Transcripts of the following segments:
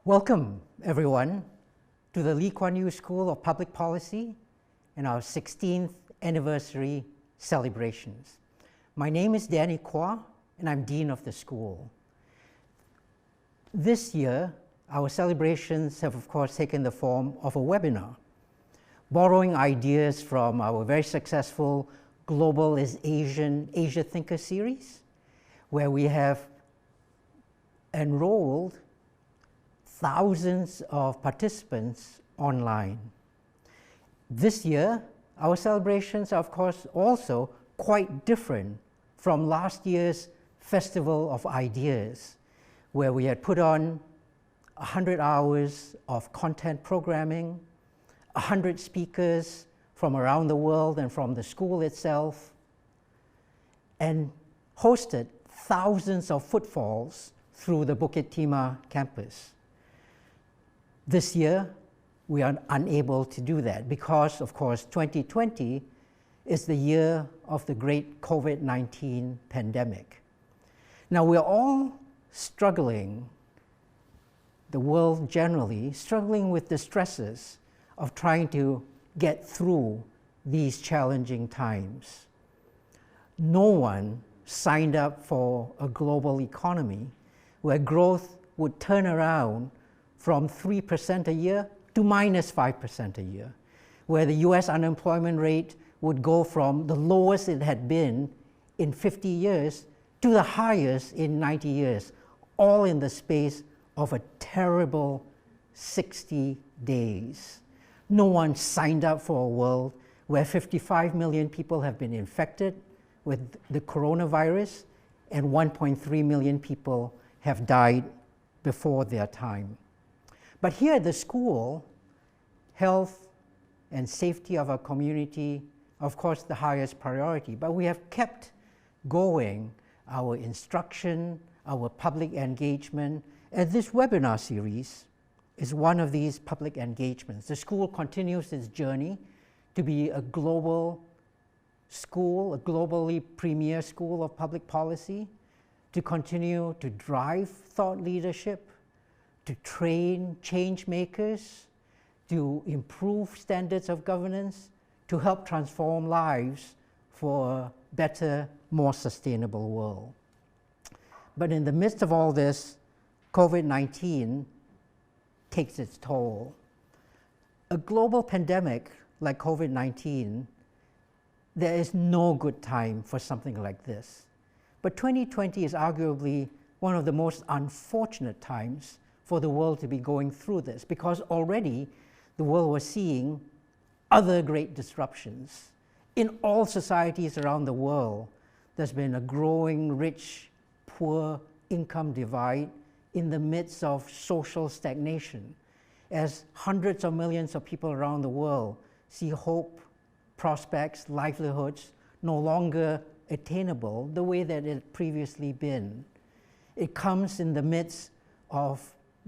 Welcome, everyone, to the Lee Kuan Yew School of Public Policy and our 16th anniversary celebrations. My name is Danny Kuan, and I'm Dean of the school. This year, our celebrations have, of course, taken the form of a webinar, borrowing ideas from our very successful Global is Asian Asia Thinker series, where we have enrolled thousands of participants online. This year, our celebrations are, of course, also quite different from last year's Festival of Ideas, where we had put on 100 hours of content programming, 100 speakers from around the world and from the school itself, and hosted thousands of footfalls through the Bukit Timah campus. This year, we are unable to do that because, of course, 2020 is the year of the great COVID-19 pandemic. Now, we're all struggling, the world generally, struggling with the stresses of trying to get through these challenging times. No one signed up for a global economy where growth would turn around from 3% a year to minus 5% a year, where the US unemployment rate would go from the lowest it had been in 50 years to the highest in 90 years, all in the space of a terrible 60 days. No one signed up for a world where 55 million people have been infected with the coronavirus and 1.3 million people have died before their time. But here at the school, health and safety of our community, of course, the highest priority. But we have kept going our instruction, our public engagement, and this webinar series is one of these public engagements. The school continues its journey to be a global school, a globally premier school of public policy, to continue to drive thought leadership, to train change makers, to improve standards of governance, to help transform lives for a better, more sustainable world. But in the midst of all this, COVID-19 takes its toll. A global pandemic like COVID-19, there is no good time for something like this. But 2020 is arguably one of the most unfortunate times for the world to be going through this, because already the world was seeing other great disruptions. In all societies around the world, there's been a growing rich-poor income divide in the midst of social stagnation, as hundreds of millions of people around the world see hope, prospects, livelihoods no longer attainable the way that it had previously been. It comes in the midst of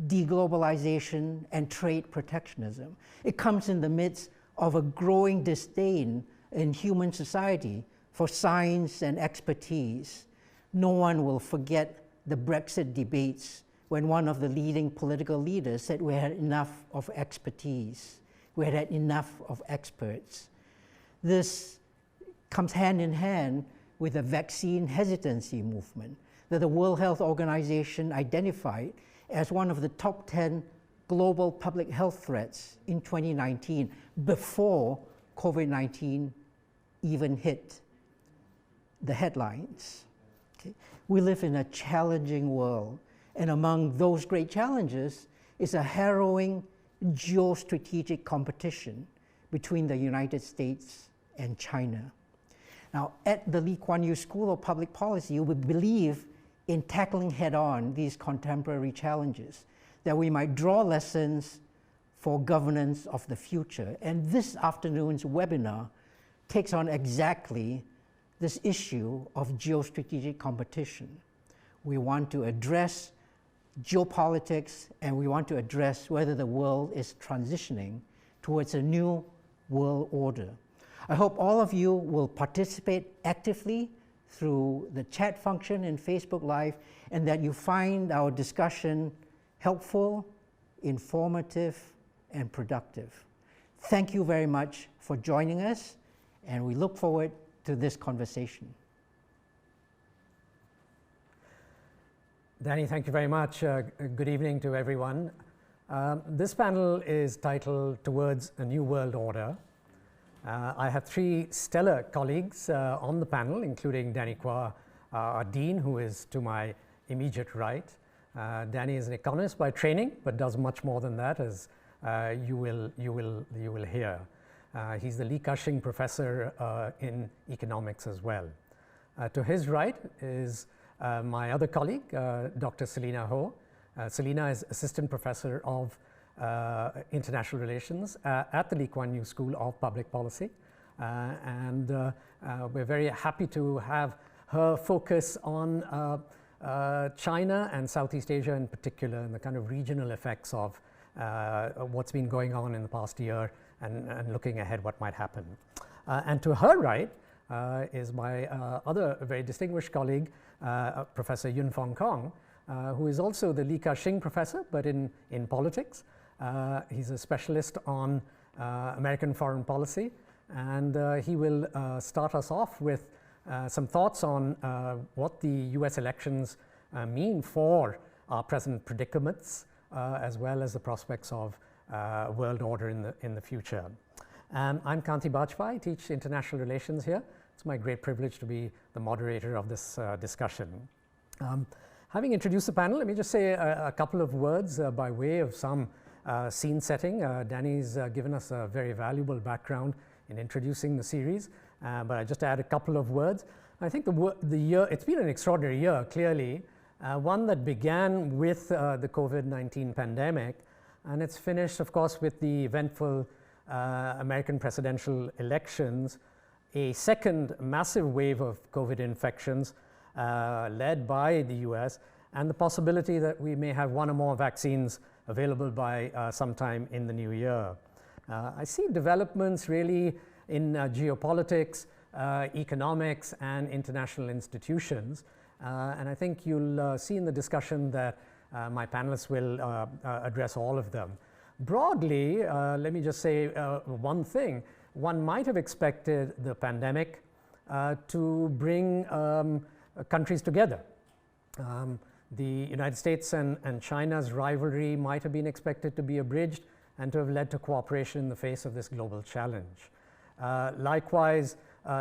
deglobalization and trade protectionism. It comes in the midst of a growing disdain in human society for science and expertise. No one will forget the Brexit debates when one of the leading political leaders said we had enough of expertise, we had had enough of experts. This comes hand in hand with a vaccine hesitancy movement that the World Health Organization identified as one of the top 10 global public health threats in 2019, before COVID-19 even hit the headlines. Okay? We live in a challenging world, and among those great challenges is a harrowing geostrategic competition between the United States and China. Now, at the Lee Kuan Yew School of Public Policy, we believe in tackling head-on these contemporary challenges, that we might draw lessons for governance of the future. And this afternoon's webinar takes on exactly this issue of geostrategic competition. We want to address geopolitics, and we want to address whether the world is transitioning towards a new world order. I hope all of you will participate actively through the chat function in Facebook Live, and that you find our discussion helpful, informative, and productive. Thank you very much for joining us, and we look forward to this conversation. Danny, thank you very much. Good evening to everyone. This panel is titled Towards a New World Order. I have three stellar colleagues on the panel, including Danny Kuan, our dean, who is to my immediate right. Danny is an economist by training, but does much more than that, as you will hear. He's the Li Ka-shing Professor in economics as well. To his right is my other colleague, Dr. Selina Ho. Selina is Assistant Professor of International Relations at the Lee Kuan Yew School of Public Policy. And we're very happy to have her focus on China and Southeast Asia in particular, and the kind of regional effects of what's been going on in the past year and looking ahead what might happen. And to her right is my other very distinguished colleague, Professor Yun Fong Kong, who is also the Li Ka-shing Professor, but in politics. He's a specialist on American foreign policy, and he will start us off with some thoughts on what the US elections mean for our present predicaments, as well as the prospects of world order in the future. I'm Kanti Bajpai. I teach international relations here. It's my great privilege to be the moderator of this discussion. Having introduced the panel, let me just say a couple of words by way of some scene setting. Danny's given us a very valuable background in introducing the series, but I just add a couple of words. I think the year, it's been an extraordinary year, clearly, one that began with the COVID-19 pandemic, and it's finished, of course, with the eventful American presidential elections, a second massive wave of COVID infections led by the US, and the possibility that we may have one or more vaccines available by sometime in the new year. I see developments really in geopolitics, economics, and international institutions. And I think you'll see in the discussion that my panelists will address all of them. Broadly, let me just say one thing. One might have expected the pandemic to bring countries together. The United States and China's rivalry might have been expected to be abridged and to have led to cooperation in the face of this global challenge. Likewise,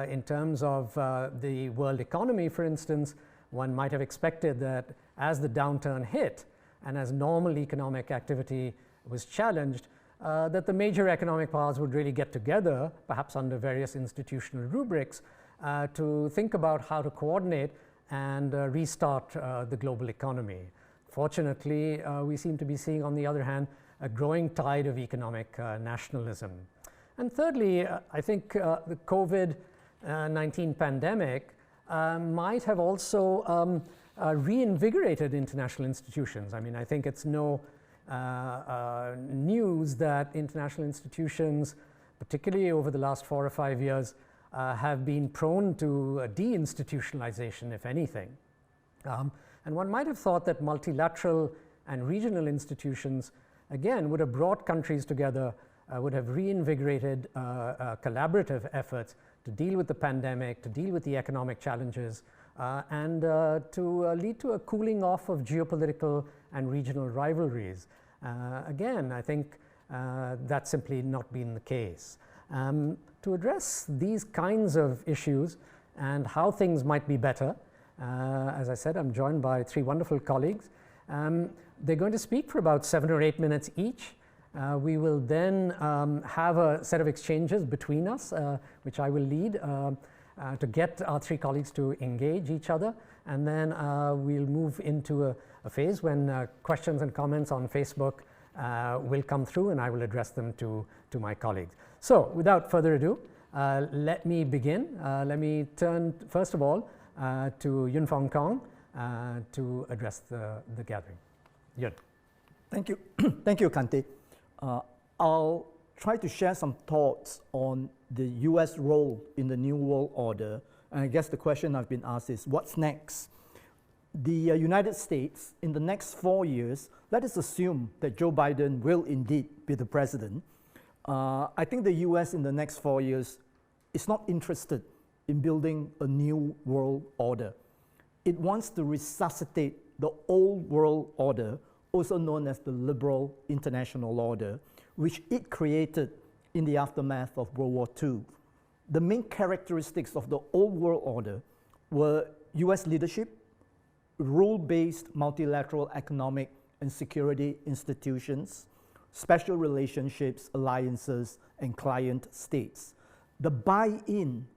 in terms of the world economy, for instance, one might have expected that as the downturn hit and as normal economic activity was challenged, that the major economic powers would really get together, perhaps under various institutional rubrics, to think about how to coordinate and restart the global economy. Fortunately, we seem to be seeing, on the other hand, a growing tide of economic nationalism. And thirdly, I think the COVID-19 pandemic might have also reinvigorated international institutions. I mean, I think it's no news that international institutions, particularly over the last 4 or 5 years, have been prone to deinstitutionalization, if anything. And one might have thought that multilateral and regional institutions, again, would have brought countries together, would have reinvigorated collaborative efforts to deal with the pandemic, to deal with the economic challenges, and to lead to a cooling off of geopolitical and regional rivalries. Again, I think that's simply not been the case. To address these kinds of issues and how things might be better, as I said, I'm joined by 3 wonderful colleagues. They're going to speak for about 7 or 8 minutes each. We will then have a set of exchanges between us, which I will lead to get our 3 colleagues to engage each other. And then we'll move into a phase when questions and comments on Facebook will come through, and I will address them to my colleagues. So without further ado, let me begin. Let me turn, first of all, to Yun Fong Kong to address the gathering. Yun. Thank you. Thank you, Kanti. I'll try to share some thoughts on the US role in the New World Order. And I guess the question I've been asked is, what's next? the United States, in the next 4 years, let us assume that Joe Biden will indeed be the president. I think the US in the next 4 years is not interested in building a new world order. It wants to resuscitate the old world order, also known as the liberal international order, which it created in the aftermath of World War II. The main characteristics of the old world order were US leadership, rule-based multilateral economic and security institutions, special relationships, alliances, and client states. The buy-in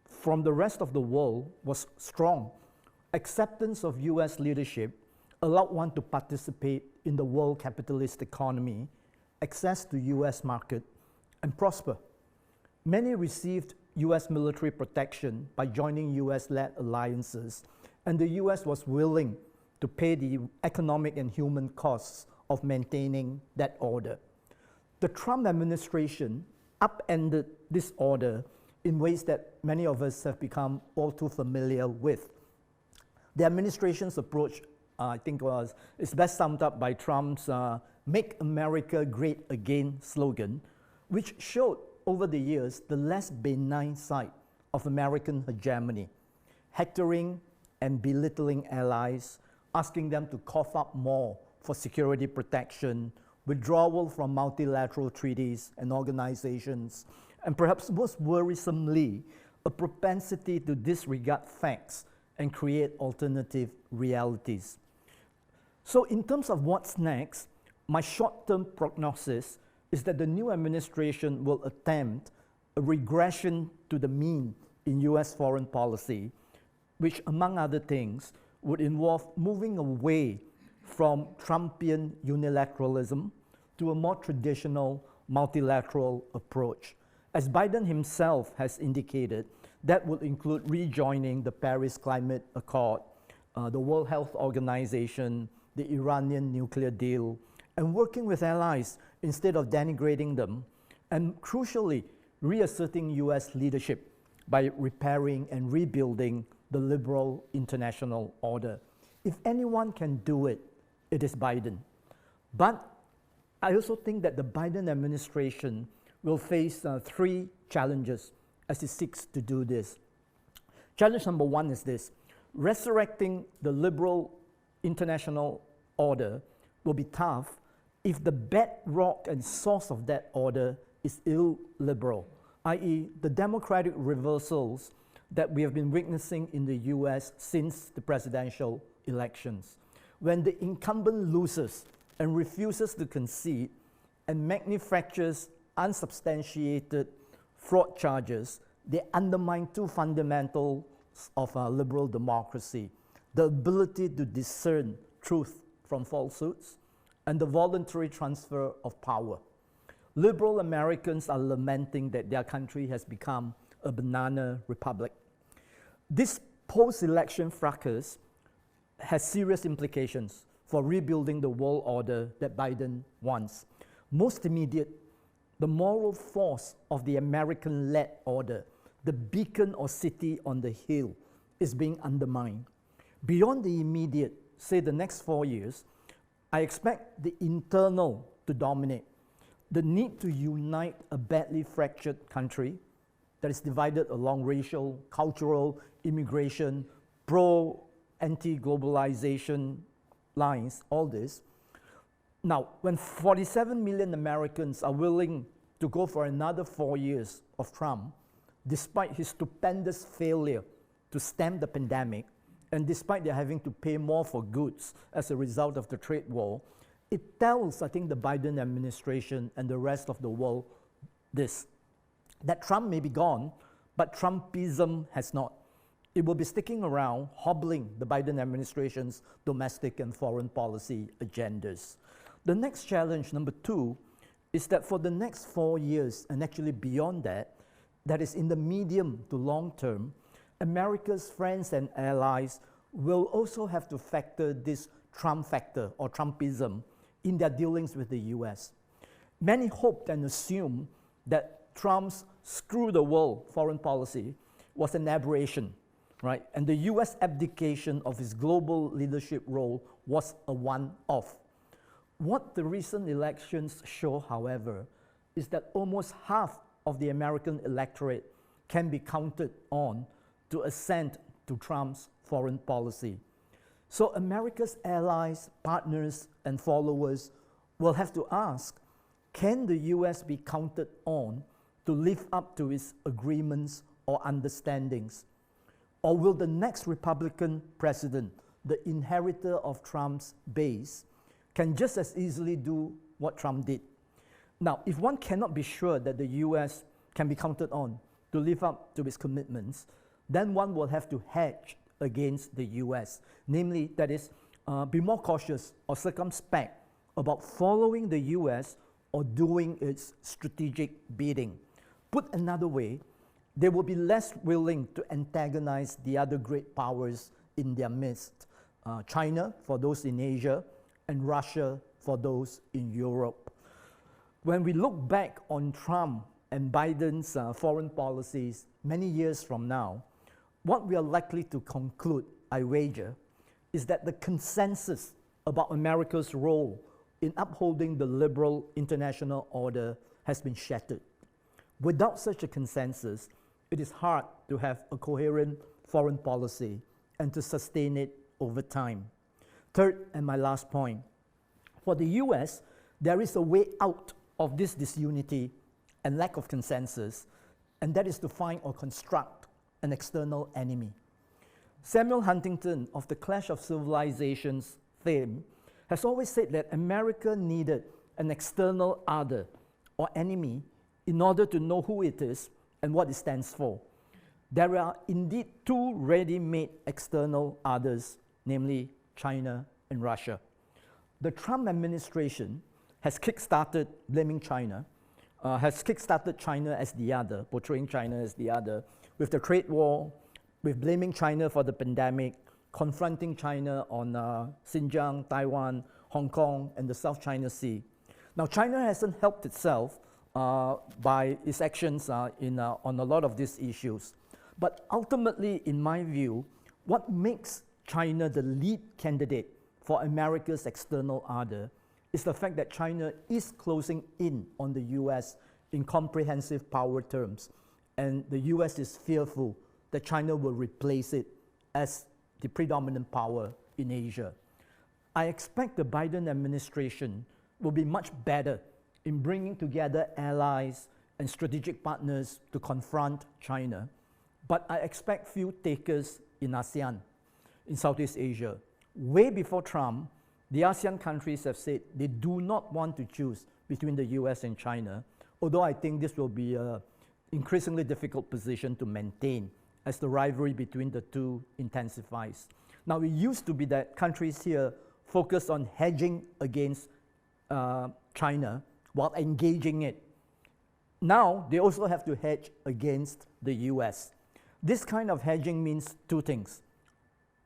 from the rest of the world was strong. Acceptance of US leadership allowed one to participate in the world capitalist economy, access to US market, and prosper. Many received US military protection by joining US-led alliances, and the US was willing to pay the economic and human costs of maintaining that order. The Trump administration upended this order in ways that many of us have become all too familiar with. The administration's approach, I think, is best summed up by Trump's Make America Great Again slogan, which showed over the years the less benign side of American hegemony, hectoring and belittling allies, asking them to cough up more for security protection, withdrawal from multilateral treaties and organizations, and perhaps most worrisomely, a propensity to disregard facts and create alternative realities. So in terms of what's next, my short-term prognosis is that the new administration will attempt a regression to the mean in US foreign policy, which among other things would involve moving away from Trumpian unilateralism to a more traditional multilateral approach. As Biden himself has indicated, that would include rejoining the Paris Climate Accord, the World Health Organization, the Iranian nuclear deal, and working with allies instead of denigrating them, and crucially, reasserting US leadership by repairing and rebuilding the liberal international order. If anyone can do it, it is Biden. But I also think that the Biden administration will face 3 challenges as it seeks to do this. Challenge number 1 is this: resurrecting the liberal international order will be tough if the bedrock and source of that order is illiberal, i.e. the democratic reversals that we have been witnessing in the US since the presidential elections. When the incumbent loses and refuses to concede and manufactures unsubstantiated fraud charges, they undermine 2 fundamentals of our liberal democracy: the ability to discern truth from falsehoods and the voluntary transfer of power. Liberal Americans are lamenting that their country has become a banana republic. This post-election fracas has serious implications for rebuilding the world order that Biden wants. Most immediate, the moral force of the American-led order, the beacon or city on the hill, is being undermined. Beyond the immediate, say the next 4 years, I expect the internal to dominate. The need to unite a badly fractured country that is divided along racial, cultural, immigration, anti-globalization lines, all this. Now, when 47 million Americans are willing to go for another 4 years of Trump, despite his stupendous failure to stem the pandemic, and despite their having to pay more for goods as a result of the trade war, it tells, I think, the Biden administration and the rest of the world this: that Trump may be gone, but Trumpism has not. It will be sticking around, hobbling the Biden administration's domestic and foreign policy agendas. The next challenge, number 2, is that for the next 4 years, and actually beyond that, that is in the medium to long term, America's friends and allies will also have to factor this Trump factor or Trumpism in their dealings with the US. Many hoped and assumed that Trump's screw the world foreign policy was an aberration, right? And the US abdication of its global leadership role was a one-off. What the recent elections show, however, is that almost half of the American electorate can be counted on to assent to Trump's foreign policy. So America's allies, partners, and followers will have to ask, can the US be counted on to live up to its agreements or understandings? Or will the next Republican president, the inheritor of Trump's base, can just as easily do what Trump did? Now, if one cannot be sure that the US can be counted on to live up to its commitments, then one will have to hedge against the US. Namely, that is, be more cautious or circumspect about following the US or doing its strategic bidding. Put another way, they will be less willing to antagonize the other great powers in their midst, China for those in Asia, and Russia for those in Europe. When we look back on Trump and Biden's foreign policies many years from now, what we are likely to conclude, I wager, is that the consensus about America's role in upholding the liberal international order has been shattered. Without such a consensus, it is hard to have a coherent foreign policy and to sustain it over time. Third, and my last point, for the US, there is a way out of this disunity and lack of consensus, and that is to find or construct an external enemy. Samuel Huntington of the Clash of Civilizations fame has always said that America needed an external other or enemy in order to know who it is and what it stands for. There are indeed two ready-made external others, namely China and Russia. The Trump administration has kick-started blaming China, has kick-started China as the other, portraying China as the other, with the trade war, with blaming China for the pandemic, confronting China on Xinjiang, Taiwan, Hong Kong, and the South China Sea. Now, China hasn't helped itself by its actions on a lot of these issues. But ultimately, in my view, what makes China the lead candidate for America's external other is the fact that China is closing in on the US in comprehensive power terms. And the US is fearful that China will replace it as the predominant power in Asia. I expect the Biden administration will be much better in bringing together allies and strategic partners to confront China. But I expect few takers in ASEAN, in Southeast Asia. Way before Trump, the ASEAN countries have said they do not want to choose between the US and China, although I think this will be an increasingly difficult position to maintain as the rivalry between the two intensifies. Now, it used to be that countries here focus on hedging against China while engaging it. Now, they also have to hedge against the US. This kind of hedging means two things.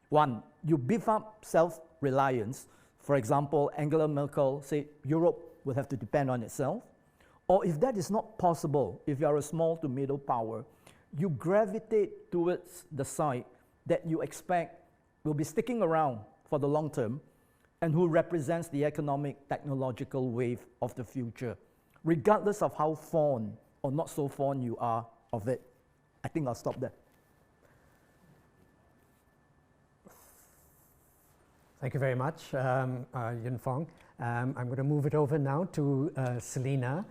One, you beef up self-reliance. For example, Angela Merkel said Europe will have to depend on itself. Or if that is not possible, if you are a small to middle power, you gravitate towards the side that you expect will be sticking around for the long term and who represents the economic technological wave of the future, regardless of how fond or not so fond you are of it. I think I'll stop there. Thank you very much, Yun Fong. I'm going to move it over now to Selina.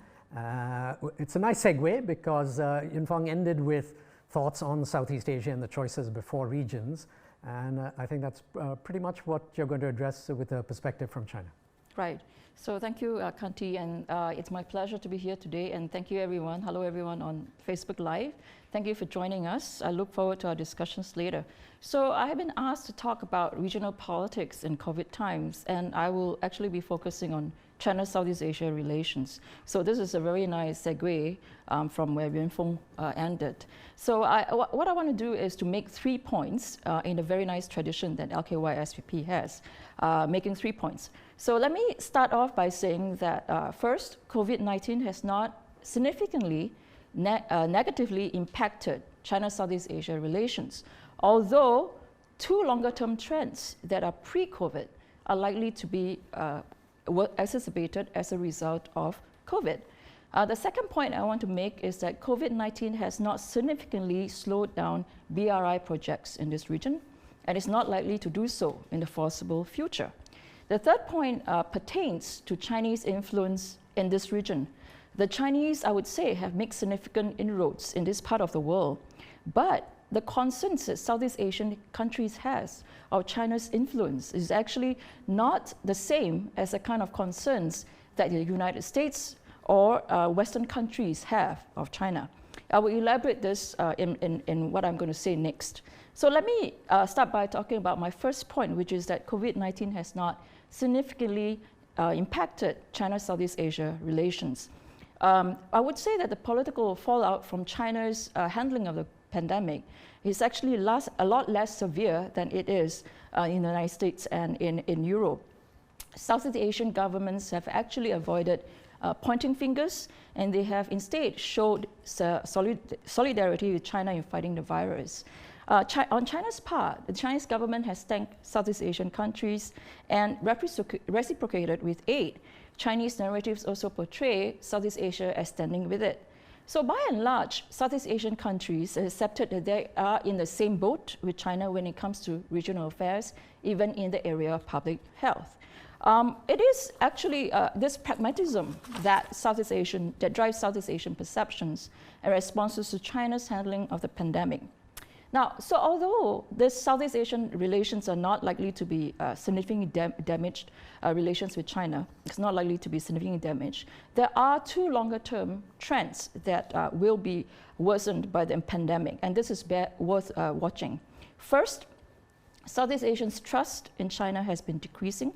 It's a nice segue because Yun Fong ended with thoughts on Southeast Asia and the choices before regions. And I think that's pretty much what you're going to address with a perspective from China. Right. So thank you, Kanti, and it's my pleasure to be here today. And thank you, everyone. Hello, everyone on Facebook Live. Thank you for joining us. I look forward to our discussions later. So I have been asked to talk about regional politics in COVID times, and I will actually be focusing on China-Southeast Asia relations. So this is a very nice segue from where Yun Fong ended. So what I want to do is to make 3 points in a very nice tradition that LKYSPP has, making 3 points. So let me start off by saying that first, COVID-19 has not significantly negatively impacted China-Southeast Asia relations. although two longer-term trends that are pre-COVID are likely to be exacerbated as a result of COVID. The second point I want to make is that COVID-19 has not significantly slowed down BRI projects in this region, and is not likely to do so in the foreseeable future. The third point pertains to Chinese influence in this region. The Chinese, I would say, have made significant inroads in this part of the world, but the concerns that Southeast Asian countries has of China's influence is actually not the same as the kind of concerns that the United States or Western countries have of China. I will elaborate this in what I'm going to say next. So let me start by talking about my first point, which is that COVID-19 has not significantly impacted China-Southeast Asia relations. I would say that the political fallout from China's handling of the pandemic is actually a lot less severe than it is in the United States and in Europe. Southeast Asian governments have actually avoided pointing fingers, and they have instead showed solidarity with China in fighting the virus. On China's part, the Chinese government has thanked Southeast Asian countries and reciprocated with aid. Chinese narratives also portray Southeast Asia as standing with it. So by and large, Southeast Asian countries accepted that they are in the same boat with China when it comes to regional affairs, even in the area of public health. It is actually this pragmatism that drives Southeast Asian perceptions and responses to China's handling of the pandemic. Now, so although these Southeast Asian relations are not likely to be significantly damaged, relations with China, it's not likely to be significantly damaged, there are two longer-term trends that will be worsened by the pandemic, and this is worth watching. First, Southeast Asians' trust in China has been decreasing.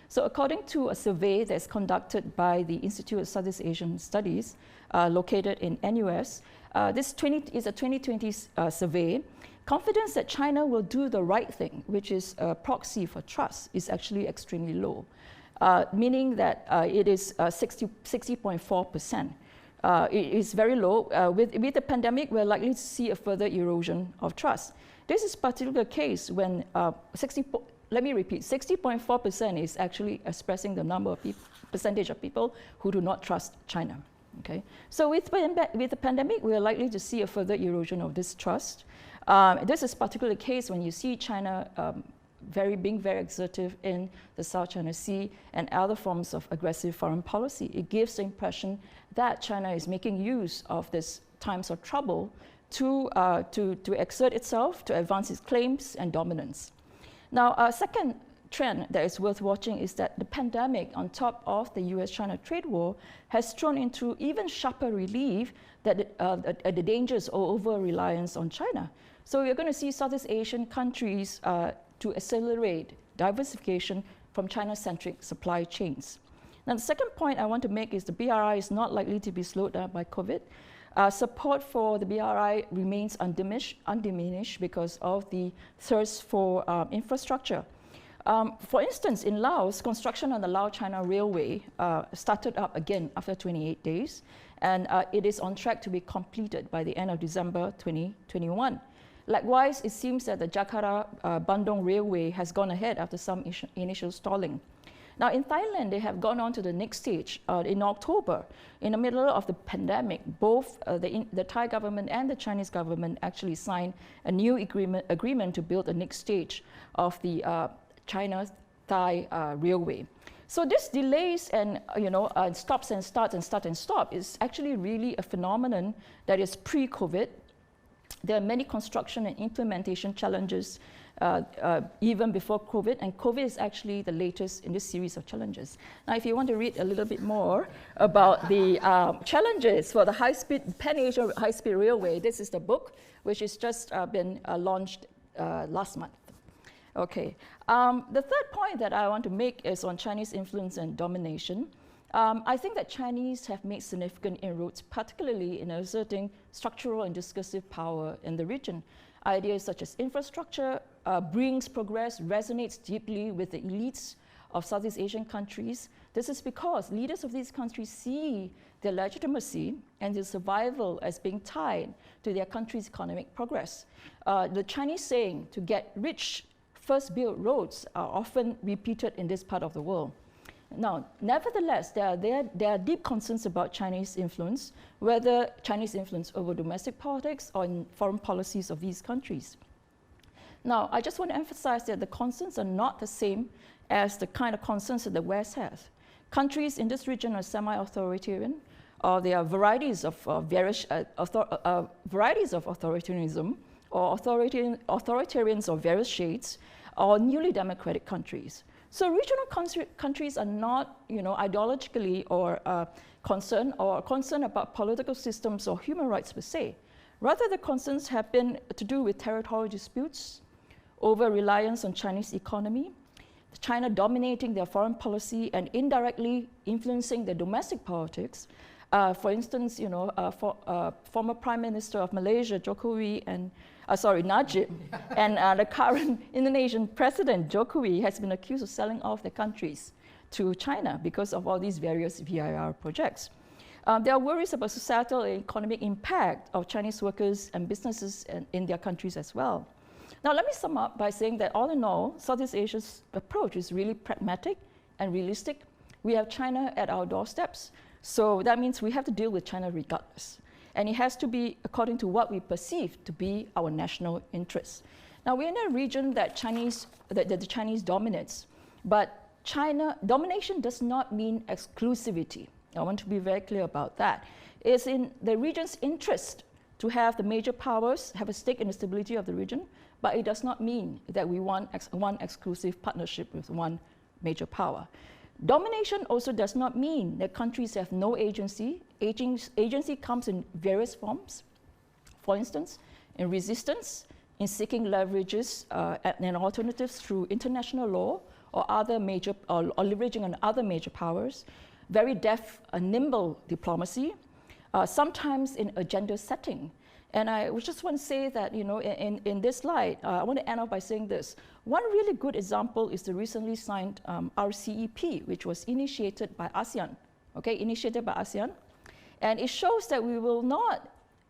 So according to a survey that's conducted by the Institute of Southeast Asian Studies, located in NUS, this is a 2020 survey. Confidence that China will do the right thing, which is a proxy for trust, is actually extremely low, meaning that it is 60.4%. It is very low. With the pandemic, we're likely to see a further erosion of trust. This is particular case when 60.4% is actually expressing the number of percentage of people who do not trust China. Okay, so with the pandemic, we are likely to see a further erosion of this trust. This is particularly the case when you see China being very assertive in the South China Sea and other forms of aggressive foreign policy. It gives the impression that China is making use of these times of trouble to exert itself, to advance its claims and dominance. Now, a second trend that is worth watching is that the pandemic, on top of the US-China trade war, has thrown into even sharper relief that the dangers of over-reliance on China. So we're going to see Southeast Asian countries to accelerate diversification from China-centric supply chains. Now, the second point I want to make is the BRI is not likely to be slowed down by COVID. Support for the BRI remains undiminished because of the thirst for infrastructure. For instance, in Laos, construction on the Lao-China Railway started up again after 28 days, and it is on track to be completed by the end of December 2021. Likewise, it seems that the Jakarta-Bandung Railway has gone ahead after some initial stalling. Now, in Thailand, they have gone on to the next stage. In October, in the middle of the pandemic, both the Thai government and the Chinese government actually signed a new agreement to build the next stage of the China-Thai railway. So this delays and stops and starts and start and stop is actually really a phenomenon that is pre-COVID. There are many construction and implementation challenges even before COVID, and COVID is actually the latest in this series of challenges. Now, if you want to read a little bit more about the challenges for the Pan-Asia high-speed railway, this is the book, which has just been launched last month. Okay. The third point that I want to make is on Chinese influence and domination. I think that Chinese have made significant inroads, particularly in asserting structural and discursive power in the region. Ideas such as infrastructure brings progress, resonates deeply with the elites of Southeast Asian countries. This is because leaders of these countries see their legitimacy and their survival as being tied to their country's economic progress. The Chinese saying, to get rich, first build roads, are often repeated in this part of the world. Now, nevertheless, there are deep concerns about Chinese influence, whether Chinese influence over domestic politics or in foreign policies of these countries. Now, I just want to emphasize that the concerns are not the same as the kind of concerns that the West has. Countries in this region are semi-authoritarian, or there are varieties of varieties of authoritarianism, or authoritarians of various shades, or newly democratic countries. So regional countries are not, ideologically or concerned about political systems or human rights per se. Rather, the concerns have been to do with territorial disputes, over reliance on Chinese economy, China dominating their foreign policy and indirectly influencing their domestic politics. For instance, former Prime Minister of Malaysia, Jokowi, and Najib, and the current Indonesian President, Jokowi, has been accused of selling off their countries to China because of all these various VIR projects. There are worries about societal and economic impact of Chinese workers and businesses in their countries as well. Now, let me sum up by saying that all in all, Southeast Asia's approach is really pragmatic and realistic. We have China at our doorsteps, so that means we have to deal with China regardless. And it has to be according to what we perceive to be our national interests. Now, we're in a region that the Chinese dominates, but China domination does not mean exclusivity. I want to be very clear about that. It's in the region's interest to have the major powers have a stake in the stability of the region, but it does not mean that we want one exclusive partnership with one major power. Domination also does not mean that countries have no agency. Agency comes in various forms. For instance, in resistance, in seeking leverages and alternatives through international law or leveraging on other major powers, very deft, nimble diplomacy, sometimes in agenda setting. And I just want to say that, in this slide, I want to end off by saying this. One really good example is the recently signed RCEP, which was initiated by ASEAN, And it shows that we will not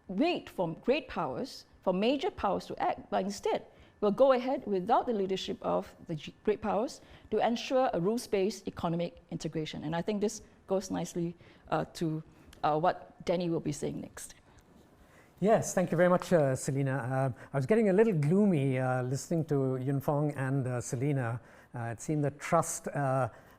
wait for great powers, for major powers to act, but instead, we'll go ahead without the leadership of the great powers to ensure a rules-based economic integration. And I think this goes nicely to what Danny will be saying next. Yes, thank you very much, Selina. I was getting a little gloomy listening to Yunfeng and Selina. It seemed that trust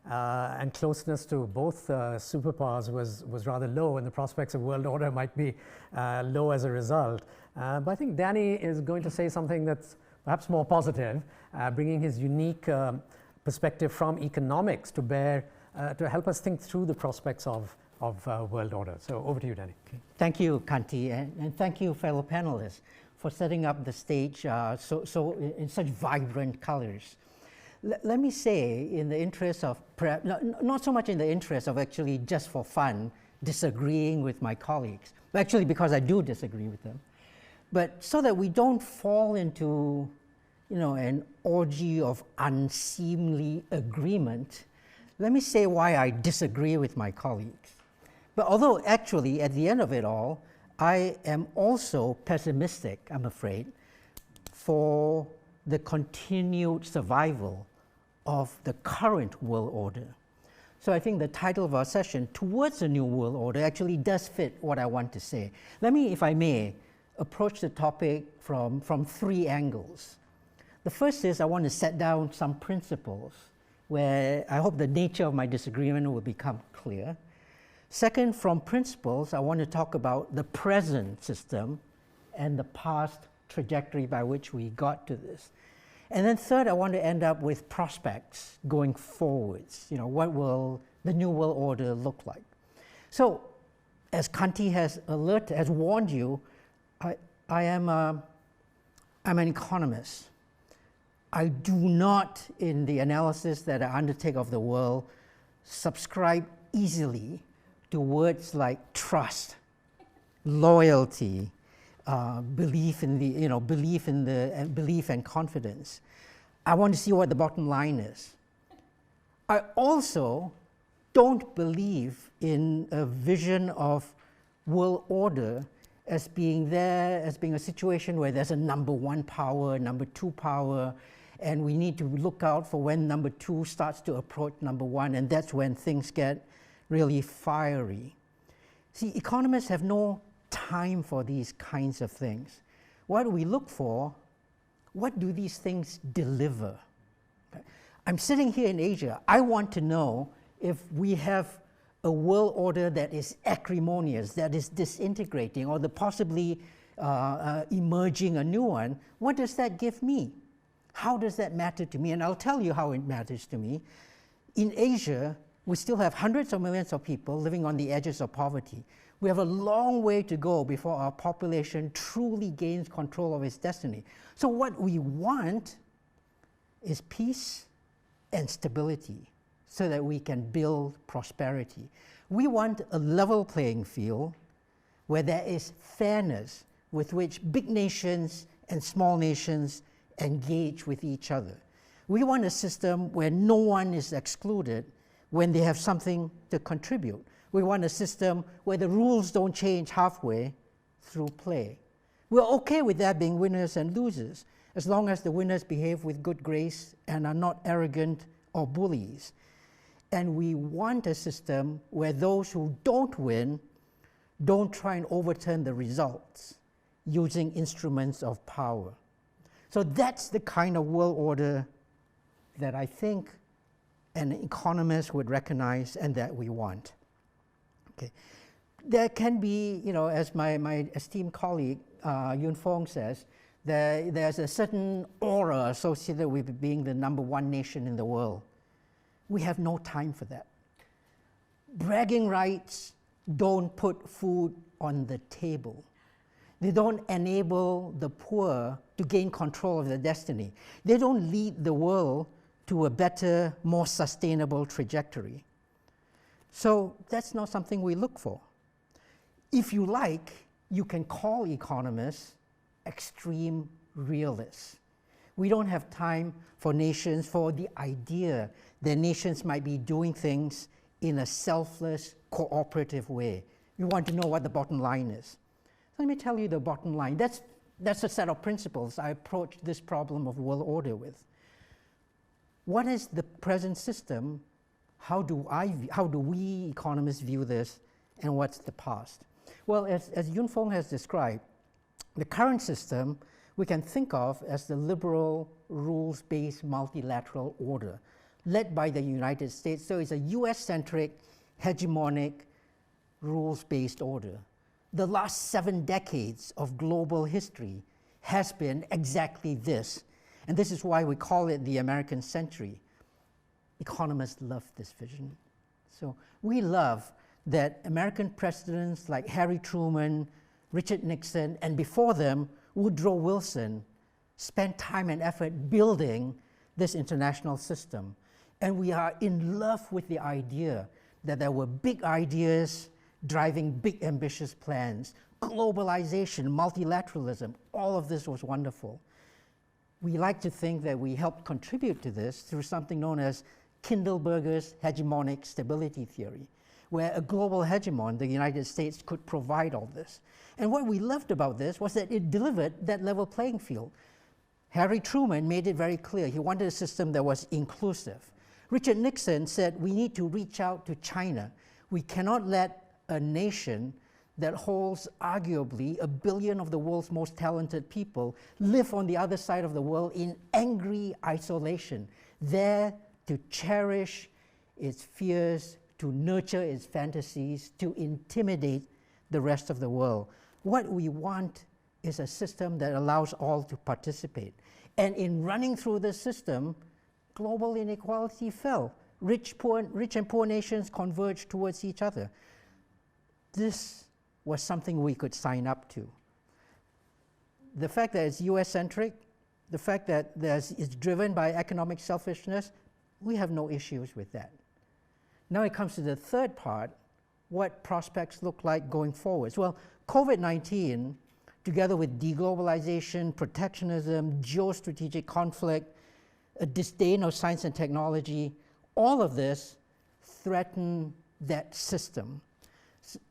and closeness to both superpowers was rather low, and the prospects of world order might be low as a result. But I think Danny is going to say something that's perhaps more positive, bringing his unique perspective from economics to bear to help us think through the prospects of world order. So over to you, Danny. Okay. Thank you, Kanti, and thank you, fellow panelists, for setting up the stage so in such vibrant colors. Let me say, in the interest of, not so much in the interest of actually just for fun, disagreeing with my colleagues, actually because I do disagree with them, but so that we don't fall into, an orgy of unseemly agreement, let me say why I disagree with my colleagues. But although actually, at the end of it all, I am also pessimistic, I'm afraid, for the continued survival of the current world order. So I think the title of our session, Towards a New World Order, actually does fit what I want to say. Let me, if I may, approach the topic from three angles. The first is I want to set down some principles where I hope the nature of my disagreement will become clear. Second, from principles, I want to talk about the present system and the past trajectory by which we got to this. And then third, I want to end up with prospects going forwards. What will the new world order look like? So, as Kanti has warned you, I'm an economist. I do not, in the analysis that I undertake of the world, subscribe easily to words like trust, loyalty, belief and confidence. I want to see what the bottom line is. I also don't believe in a vision of world order as being there, as being a situation where there's a number one power, number two power, and we need to look out for when number two starts to approach number one, and that's when things get really fiery. See, economists have no time for these kinds of things. What do we look for? What do these things deliver? Okay. I'm sitting here in Asia. I want to know if we have a world order that is acrimonious, that is disintegrating, or the possibly emerging a new one. What does that give me? How does that matter to me? And I'll tell you how it matters to me. In Asia, we still have hundreds of millions of people living on the edges of poverty. We have a long way to go before our population truly gains control of its destiny. So what we want is peace and stability so that we can build prosperity. We want a level playing field where there is fairness with which big nations and small nations engage with each other. We want a system where no one is excluded when they have something to contribute. We want a system where the rules don't change halfway through play. We're okay with there being winners and losers, as long as the winners behave with good grace and are not arrogant or bullies. And we want a system where those who don't win don't try and overturn the results using instruments of power. So that's the kind of world order that I think an economist would recognize and that we want. Okay. There can be, you know, as my esteemed colleague Yun Fong says, there's a certain aura associated with being the number one nation in the world. We have no time for that. Bragging rights don't put food on the table. They don't enable the poor to gain control of their destiny. They don't lead the world to a better, more sustainable trajectory. So that's not something we look for. If you like, you can call economists extreme realists. We don't have time for nations, for the idea that nations might be doing things in a selfless, cooperative way. We want to know what the bottom line is. Let me tell you the bottom line. That's a set of principles I approach this problem of world order with. What is the present system? How do we economists view this, and what's the past? Well, as Yun Fong has described, the current system we can think of as the liberal, rules-based multilateral order led by the United States. So it's a US-centric, hegemonic, rules-based order. The last 7 decades of global history has been exactly this. And this is why we call it the American century. Economists love this vision. So we love that American presidents like Harry Truman, Richard Nixon, and before them, Woodrow Wilson spent time and effort building this international system. And we are in love with the idea that there were big ideas driving big ambitious plans, globalization, multilateralism, all of this was wonderful. We like to think that we helped contribute to this through something known as Kindleberger's hegemonic stability theory, where a global hegemon, the United States, could provide all this. And what we loved about this was that it delivered that level playing field. Harry Truman made it very clear. He wanted a system that was inclusive. Richard Nixon said we need to reach out to China. We cannot let a nation that holds arguably 1 billion of the world's most talented people live on the other side of the world in angry isolation, there to cherish its fears, to nurture its fantasies, to intimidate the rest of the world. What we want is a system that allows all to participate. And in running through the system, global inequality fell. Rich and poor nations converged towards each other. This was something we could sign up to. The fact that it's US-centric, the fact that it's driven by economic selfishness, we have no issues with that. Now it comes to the third part, what prospects look like going forwards. Well, COVID-19, together with deglobalization, protectionism, geostrategic conflict, a disdain of science and technology, all of this threaten that system.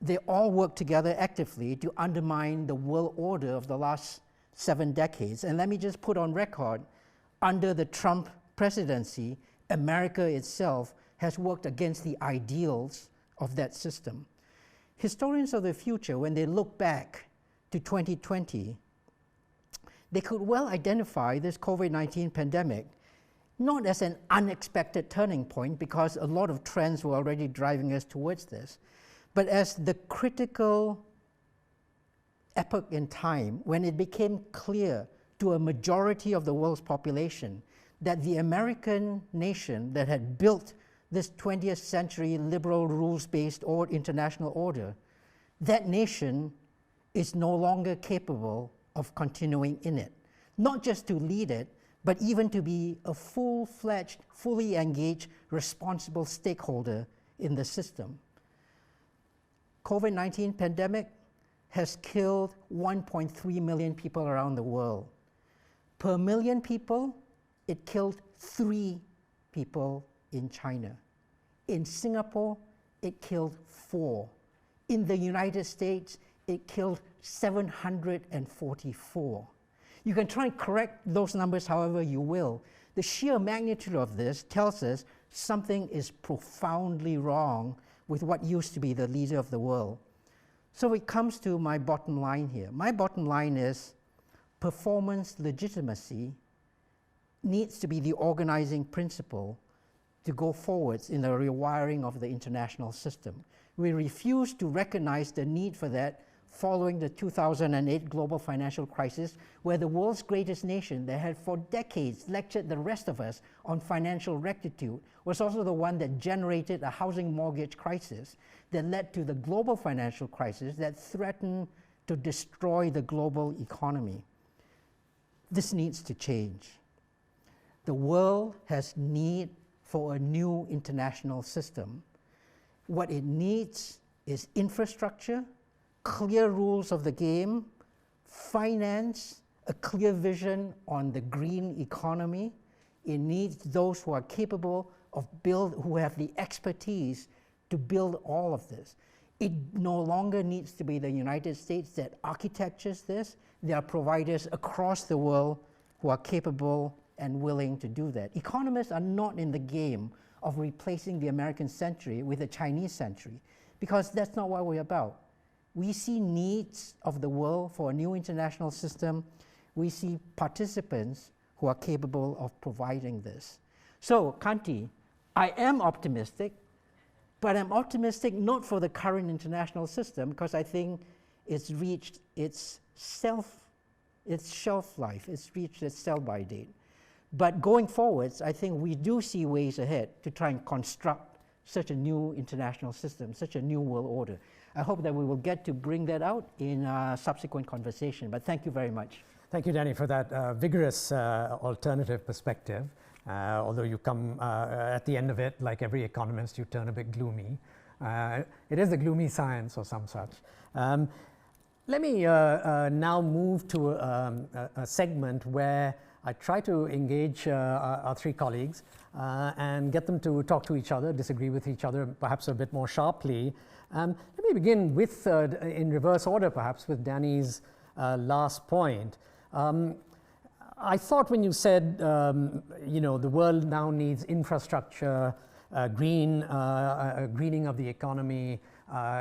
They all work together actively to undermine the world order of the last 7 decades. And let me just put on record, under the Trump presidency, America itself has worked against the ideals of that system. Historians of the future, when they look back to 2020, they could well identify this COVID-19 pandemic not as an unexpected turning point, because a lot of trends were already driving us towards this, but as the critical epoch in time when it became clear to a majority of the world's population that the American nation that had built this 20th century liberal rules-based international order, that nation is no longer capable of continuing in it. Not just to lead it, but even to be a full-fledged, fully engaged, responsible stakeholder in the system. COVID-19 pandemic has killed 1.3 million people around the world. Per million people, it killed 3 people in China. In Singapore, it killed 4. In the United States, it killed 744. You can try and correct those numbers however you will. The sheer magnitude of this tells us something is profoundly wrong with what used to be the leader of the world. So it comes to my bottom line here. My bottom line is performance legitimacy needs to be the organizing principle to go forwards in the rewiring of the international system. We refuse to recognize the need for that following the 2008 global financial crisis, where the world's greatest nation that had for decades lectured the rest of us on financial rectitude was also the one that generated a housing mortgage crisis that led to the global financial crisis that threatened to destroy the global economy. This needs to change. The world has need for a new international system. What it needs is infrastructure, clear rules of the game, finance, a clear vision on the green economy. It needs those who are capable of who have the expertise to build all of this. It no longer needs to be the United States that architectures this. There are providers across the world who are capable and willing to do that. Economists are not in the game of replacing the American century with the Chinese century, because that's not what we're about. We see needs of the world for a new international system. We see participants who are capable of providing this. So, Kanti, I am optimistic, but I'm optimistic not for the current international system, because I think it's reached its shelf life, it's reached its sell-by date. But going forwards, I think we do see ways ahead to try and construct such a new international system, such a new world order. I hope that we will get to bring that out in a subsequent conversation, but thank you very much. Thank you, Danny, for that vigorous alternative perspective. Although you come at the end of it, like every economist, you turn a bit gloomy. It is a gloomy science or some such. Let me now move to a segment where I try to engage our 3 colleagues and get them to talk to each other, disagree with each other, perhaps a bit more sharply. Let me begin with, in reverse order perhaps, with Danny's last point. I thought when you said, the world now needs infrastructure, greening of the economy,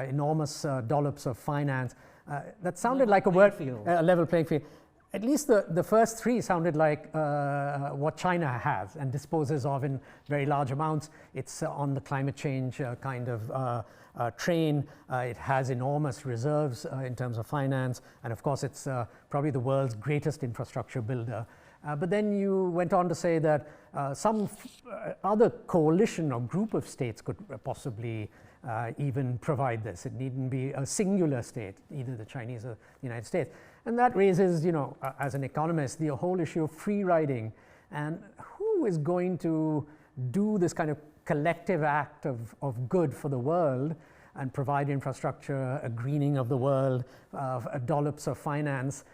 enormous dollops of finance, that sounded like a word, a level playing field. At least the first 3 sounded like what China has and disposes of in very large amounts. It's on the climate change kind of train. It has enormous reserves in terms of finance, and of course it's probably the world's greatest infrastructure builder. But then you went on to say that some other coalition or group of states could possibly even provide this. It needn't be a singular state, either the Chinese or the United States. And that raises, as an economist, the whole issue of free riding. And who is going to do this kind of collective act of good for the world and provide infrastructure, a greening of the world, dollops of finance?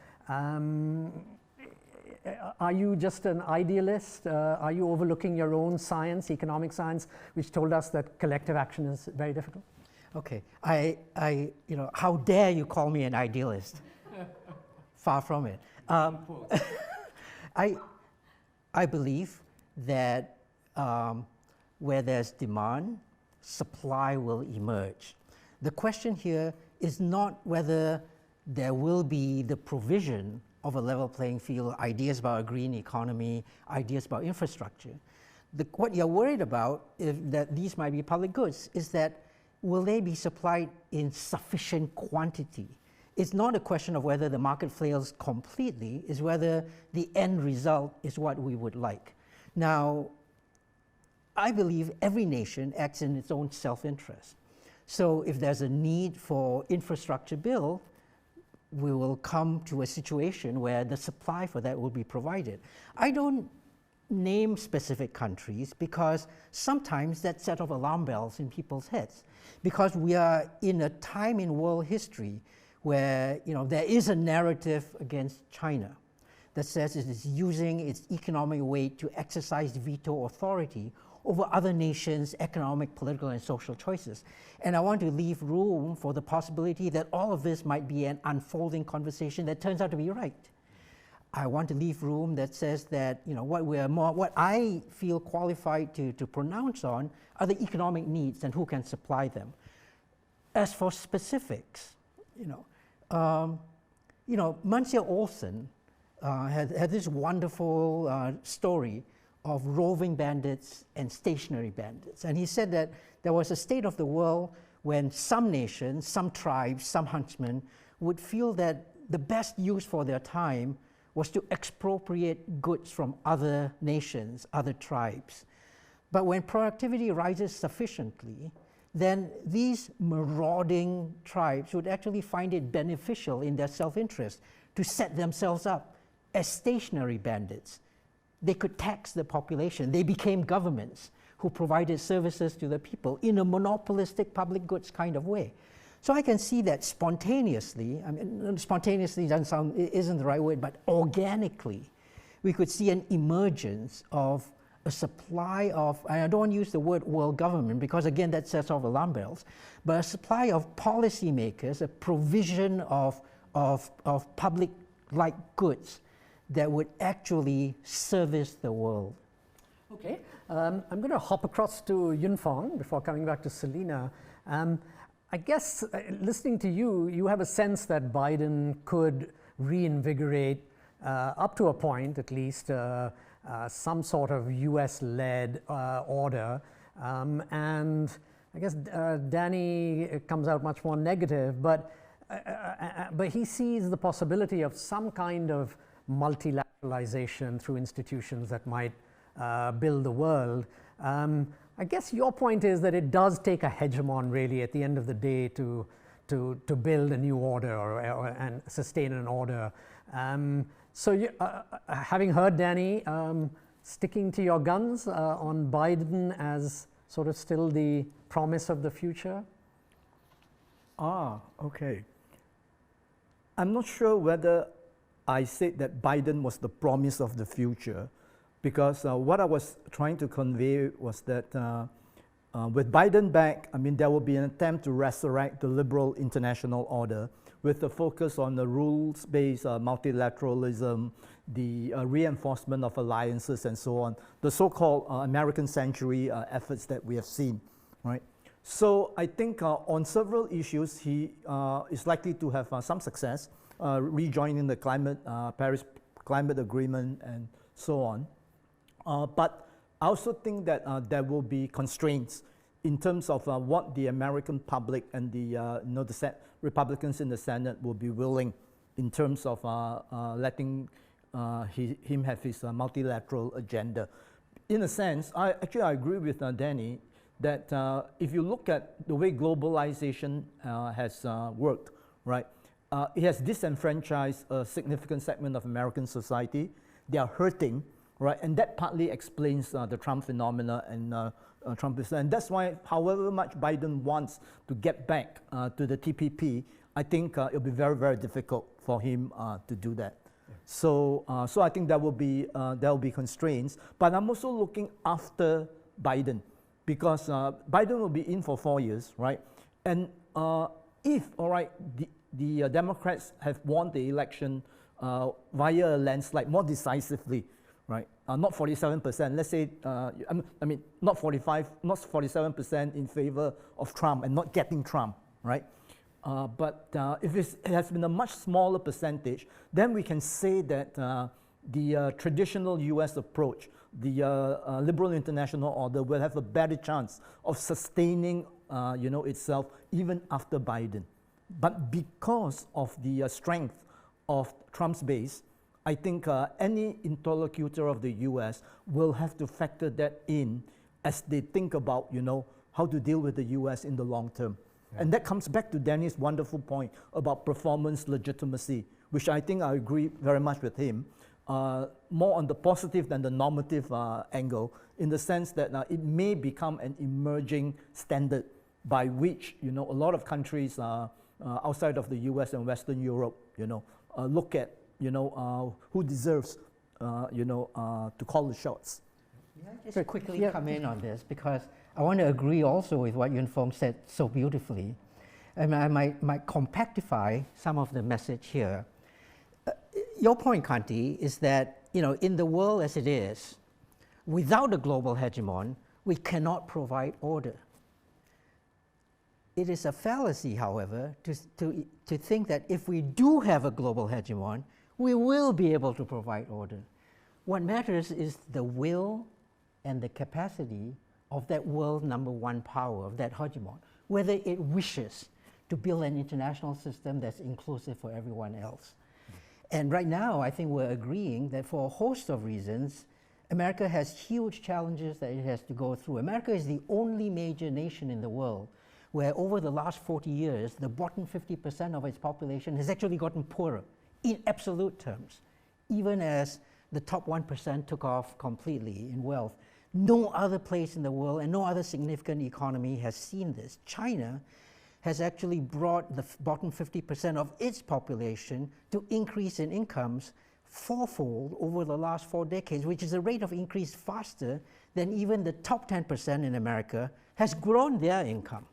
are you just an idealist? Are you overlooking your own science, economic science, which told us that collective action is very difficult? Okay, how dare you call me an idealist? Far from it. I believe that where there's demand, supply will emerge. The question here is not whether there will be the provision of a level playing field, ideas about a green economy, ideas about infrastructure. What you're worried about, if that these might be public goods, is that will they be supplied in sufficient quantity? It's not a question of whether the market fails completely, it's whether the end result is what we would like. Now, I believe every nation acts in its own self-interest. So if there's a need for infrastructure bill, we will come to a situation where the supply for that will be provided. I don't name specific countries because sometimes that set off alarm bells in people's heads, because we are in a time in world history where there is a narrative against China that says it is using its economic weight to exercise veto authority over other nations' economic, political, and social choices. And I want to leave room for the possibility that all of this might be an unfolding conversation that turns out to be right. I want to leave room that says that what I feel qualified to pronounce on are the economic needs and who can supply them. As for specifics, Monsieur Olsen had this wonderful story of roving bandits and stationary bandits. And he said that there was a state of the world when some nations, some tribes, some huntsmen would feel that the best use for their time was to expropriate goods from other nations, other tribes. But when productivity rises sufficiently, then these marauding tribes would actually find it beneficial in their self-interest to set themselves up as stationary bandits. They could tax the population. They became governments who provided services to the people in a monopolistic public goods kind of way. So I can see that spontaneously, spontaneously isn't the right word, but organically, we could see an emergence of a supply of, and I don't want to use the word world government because again that sets off alarm bells, but a supply of policymakers, a provision of public-like goods that would actually service the world. Okay, I'm going to hop across to Yun Fong before coming back to Selina. I guess listening to you, you have a sense that Biden could reinvigorate, up to a point at least, some sort of US-led order. And I guess Danny comes out much more negative, but he sees the possibility of some kind of multilateralization through institutions that might build the world. I guess your point is that it does take a hegemon really at the end of the day to build a new order and sustain an order. So you, having heard Danny, sticking to your guns on Biden as sort of still the promise of the future? Okay. I'm not sure whether I said that Biden was the promise of the future, because what I was trying to convey was that with Biden back, there will be an attempt to resurrect the liberal international order with the focus on the rules-based multilateralism, the reinforcement of alliances and so on, the so-called American century efforts that we have seen, right? So I think on several issues, he is likely to have some success, rejoining the Paris Climate Agreement and so on. But I also think that there will be constraints in terms of what the American public and the Republicans in the Senate will be willing in terms of letting him have his multilateral agenda. In a sense, I agree with Danny that if you look at the way globalization has worked, right, it has disenfranchised a significant segment of American society. They are hurting, right, and that partly explains the Trump phenomena and Trumpism. And that's why, however much Biden wants to get back to the TPP, I think it'll be very, very difficult for him to do that. So, so I think there will be constraints. But I'm also looking after Biden, because Biden will be in for 4 years, right? And if, all right, the Democrats have won the election via a landslide more decisively, right? Not 47%. Let's say, I mean, not 45, not 47% in favor of Trump and not getting Trump, right? But if it has been a much smaller percentage, then we can say that the traditional U.S. approach, the liberal international order, will have a better chance of sustaining, itself even after Biden. But because of the strength of Trump's base, I think any interlocutor of the U.S. will have to factor that in as they think about, how to deal with the U.S. in the long term. Yeah. And that comes back to Danny's wonderful point about performance legitimacy, which I think I agree very much with him, more on the positive than the normative angle, in the sense that it may become an emerging standard by which, a lot of countries outside of the U.S. and Western Europe, look at, who deserves, to call the shots. May I just quickly come in on this, because I want to agree also with what Yun Fong said so beautifully. And I might compactify some of the message here. Your point, Kanti, is that, in the world as it is, without a global hegemon, we cannot provide order. It is a fallacy, however, to think that if we do have a global hegemon, we will be able to provide order. What matters is the will and the capacity of that world number one power, of that hegemon, whether it wishes to build an international system that's inclusive for everyone else. And right now, I think we're agreeing that for a host of reasons, America has huge challenges that it has to go through. America is the only major nation in the world where over the last 40 years, the bottom 50% of its population has actually gotten poorer in absolute terms, even as the top 1% took off completely in wealth. No other place in the world and no other significant economy has seen this. China has actually brought the bottom 50% of its population to increase in incomes fourfold over the last 4 decades, which is a rate of increase faster than even the top 10% in America has grown their income.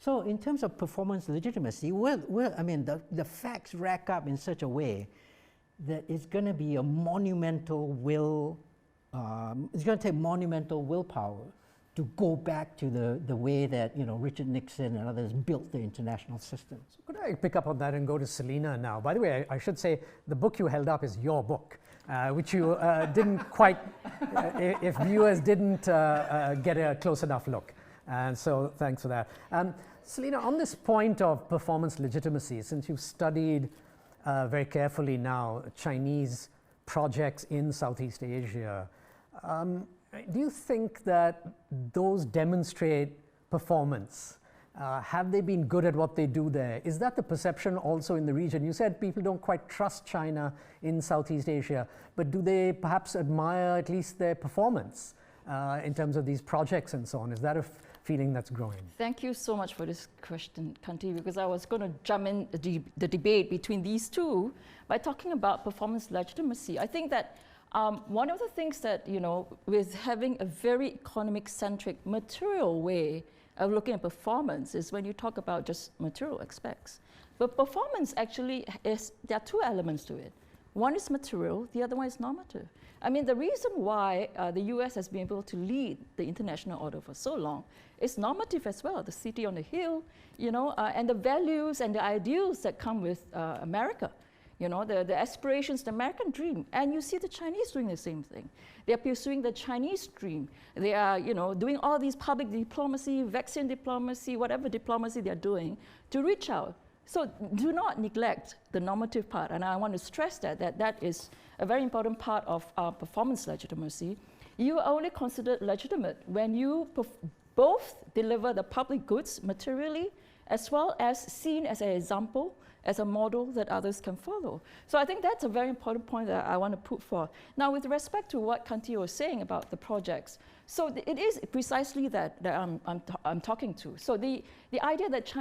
So in terms of performance legitimacy, the facts rack up in such a way that it's going to be a monumental it's going to take monumental willpower to go back to the way that Richard Nixon and others built the international system. So could I pick up on that and go to Selina now? By the way, I should say the book you held up is your book, which you didn't quite, if viewers didn't get a close enough look. And so thanks for that. Selina, on this point of performance legitimacy, since you've studied very carefully now Chinese projects in Southeast Asia, do you think that those demonstrate performance? Have they been good at what they do there? Is that the perception also in the region? You said people don't quite trust China in Southeast Asia, but do they perhaps admire at least their performance in terms of these projects and so on? Is that a feeling that's growing? Thank you so much for this question, Kanti, because I was going to jump in the debate between these two by talking about performance legitimacy. I think that one of the things that, with having a very economic-centric material way of looking at performance is when you talk about just material aspects. But performance actually there are two elements to it. One is material, the other one is normative. I mean, the reason why the US has been able to lead the international order for so long is normative as well, the city on the hill, and the values and the ideals that come with America. The aspirations, the American dream. And you see the Chinese doing the same thing. They are pursuing the Chinese dream. They are, doing all these public diplomacy, vaccine diplomacy, whatever diplomacy they're doing to reach out. So do not neglect the normative part. And I want to stress that is a very important part of performance legitimacy. You are only considered legitimate when you both deliver the public goods materially, as well as seen as an example, as a model that others can follow. So I think that's a very important point that I want to put forth. Now, with respect to what Kanti was saying about the projects, so it is precisely that I'm talking to. So the idea that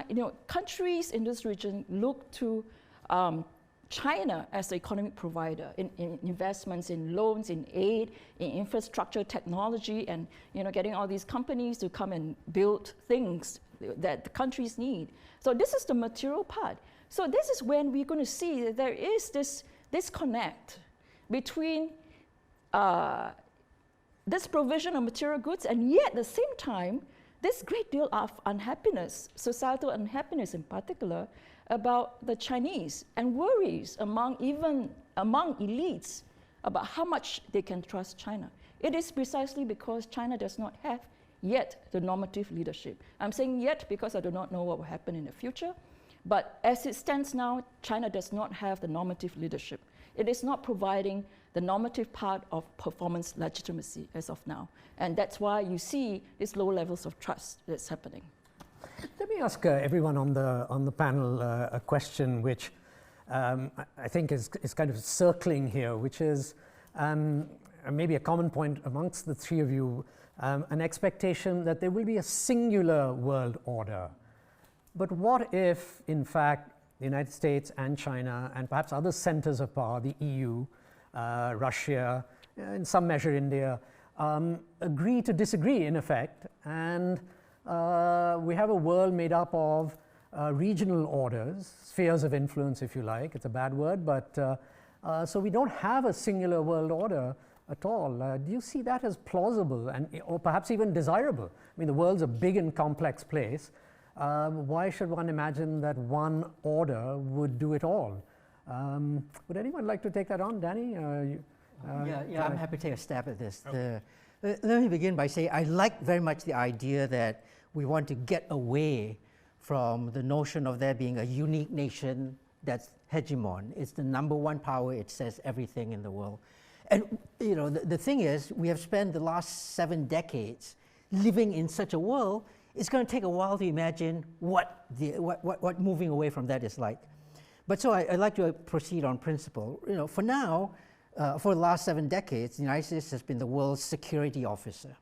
countries in this region look to China as the economic provider in investments, in loans, in aid, in infrastructure, technology, and getting all these companies to come and build things that the countries need. So this is the material part. So this is when we're going to see that there is this disconnect between this provision of material goods, and yet at the same time, this great deal of unhappiness, societal unhappiness in particular, about the Chinese, and worries among elites about how much they can trust China. It is precisely because China does not have yet the normative leadership. I'm saying yet because I do not know what will happen in the future, but as it stands now, China does not have the normative leadership. It is not providing the normative part of performance legitimacy as of now. And that's why you see these low levels of trust that's happening. Let me ask everyone on the panel a question which I think is kind of circling here, which is maybe a common point amongst the three of you, an expectation that there will be a singular world order. But what if, in fact, the United States and China and perhaps other centers of power, the EU, Russia, in some measure India, agree to disagree in effect, and we have a world made up of regional orders, spheres of influence if you like, it's a bad word, but so we don't have a singular world order at all. Do you see that as plausible or perhaps even desirable? I mean, the world's a big and complex place. Why should one imagine that one order would do it all? Would anyone like to take that on? Danny? Yeah, I'm happy to take a stab at this. Okay. Let me begin by saying I like very much the idea that we want to get away from the notion of there being a unique nation that's hegemon. It's the number one power, it says everything in the world. And the thing is, we have spent the last 7 decades living in such a world. It's going to take a while to imagine what moving away from that is like. But so I'd like to proceed on principle. For now, for the last 7 decades, the United States has been the world's security officer.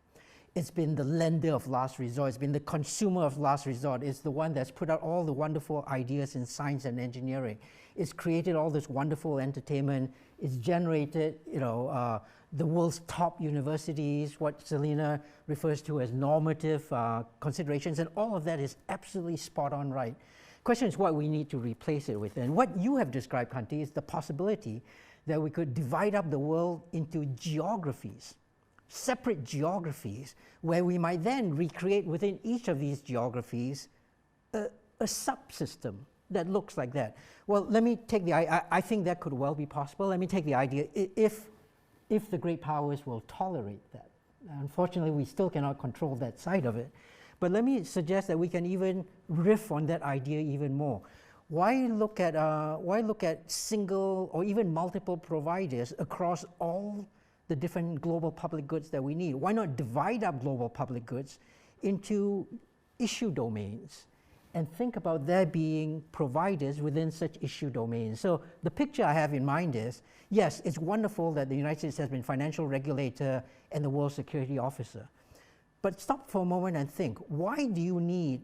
It's been the lender of last resort. It's been the consumer of last resort. It's the one that's put out all the wonderful ideas in science and engineering. It's created all this wonderful entertainment. It's generated, the world's top universities, what Selena refers to as normative considerations, and all of that is absolutely spot on right. Question is what we need to replace it with. And what you have described, Kanti, is the possibility that we could divide up the world into geographies, separate geographies, where we might then recreate within each of these geographies a subsystem that looks like that. Well, let me take I think that could well be possible. Let me take the idea, if the great powers will tolerate that. Unfortunately, we still cannot control that side of it. But let me suggest that we can even riff on that idea even more. Why look at single or even multiple providers across all the different global public goods that we need? Why not divide up global public goods into issue domains and think about there being providers within such issue domains? So the picture I have in mind is, yes, it's wonderful that the United States has been financial regulator and the world security officer. But stop for a moment and think, why do you need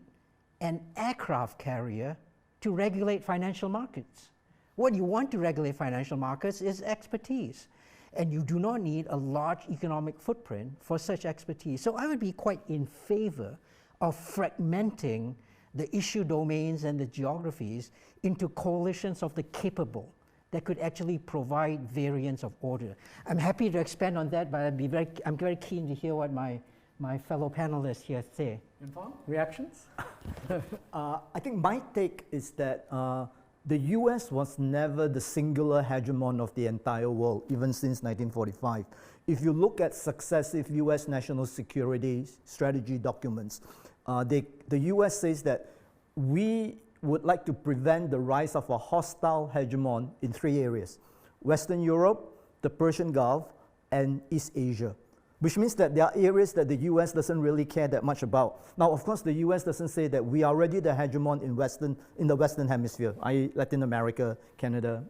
an aircraft carrier to regulate financial markets? What you want to regulate financial markets is expertise. And you do not need a large economic footprint for such expertise. So I would be quite in favor of fragmenting the issue domains and the geographies into coalitions of the capable that could actually provide variants of order. I'm happy to expand on that, but I'm very keen to hear what my fellow panelists here say. Inform? Reactions? I think my take is that the US was never the singular hegemon of the entire world, even since 1945. If you look at successive US national security strategy documents, the US says that we would like to prevent the rise of a hostile hegemon in 3 areas: Western Europe, the Persian Gulf, and East Asia. Which means that there are areas that the US doesn't really care that much about. Now, of course, the US doesn't say that we are already the hegemon in the Western Hemisphere, i.e. Latin America, Canada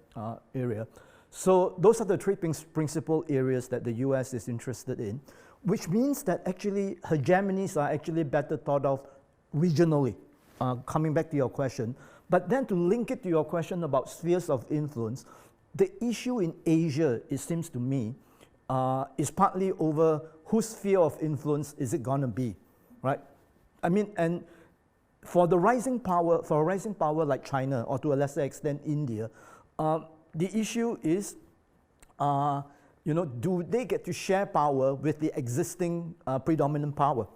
area. So those are the 3 principal areas that the US is interested in, which means that actually hegemonies are actually better thought of regionally, coming back to your question. But then to link it to your question about spheres of influence, the issue in Asia, it seems to me, is partly over whose sphere of influence is it going to be, right? I mean, and for a rising power like China, or to a lesser extent India, the issue is, do they get to share power with the existing predominant power,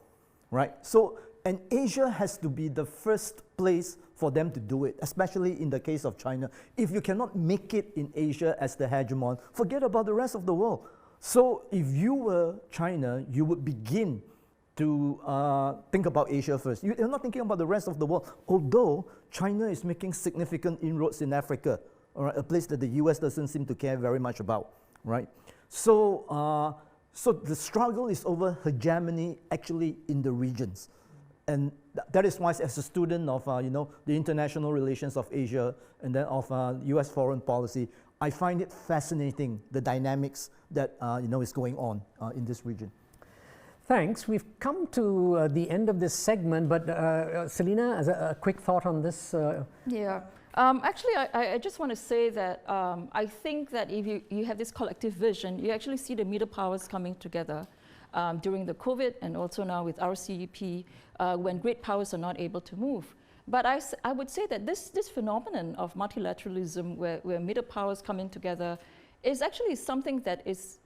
right? So, and Asia has to be the first place for them to do it, especially in the case of China. If you cannot make it in Asia as the hegemon, forget about the rest of the world. So if you were China, you would begin to think about Asia first. You're not thinking about the rest of the world, although China is making significant inroads in Africa, all right, a place that the US doesn't seem to care very much about, right? So, so the struggle is over hegemony actually in the regions. And that is why, as a student of the international relations of Asia and then of US foreign policy, I find it fascinating, the dynamics that is going on in this region. Thanks. We've come to the end of this segment, but Selina, as a quick thought on this? Yeah. Actually, I just want to say that I think that if you have this collective vision, you actually see the middle powers coming together during the COVID and also now with RCEP when great powers are not able to move. But I would say that this phenomenon of multilateralism where middle powers coming together is actually something that is,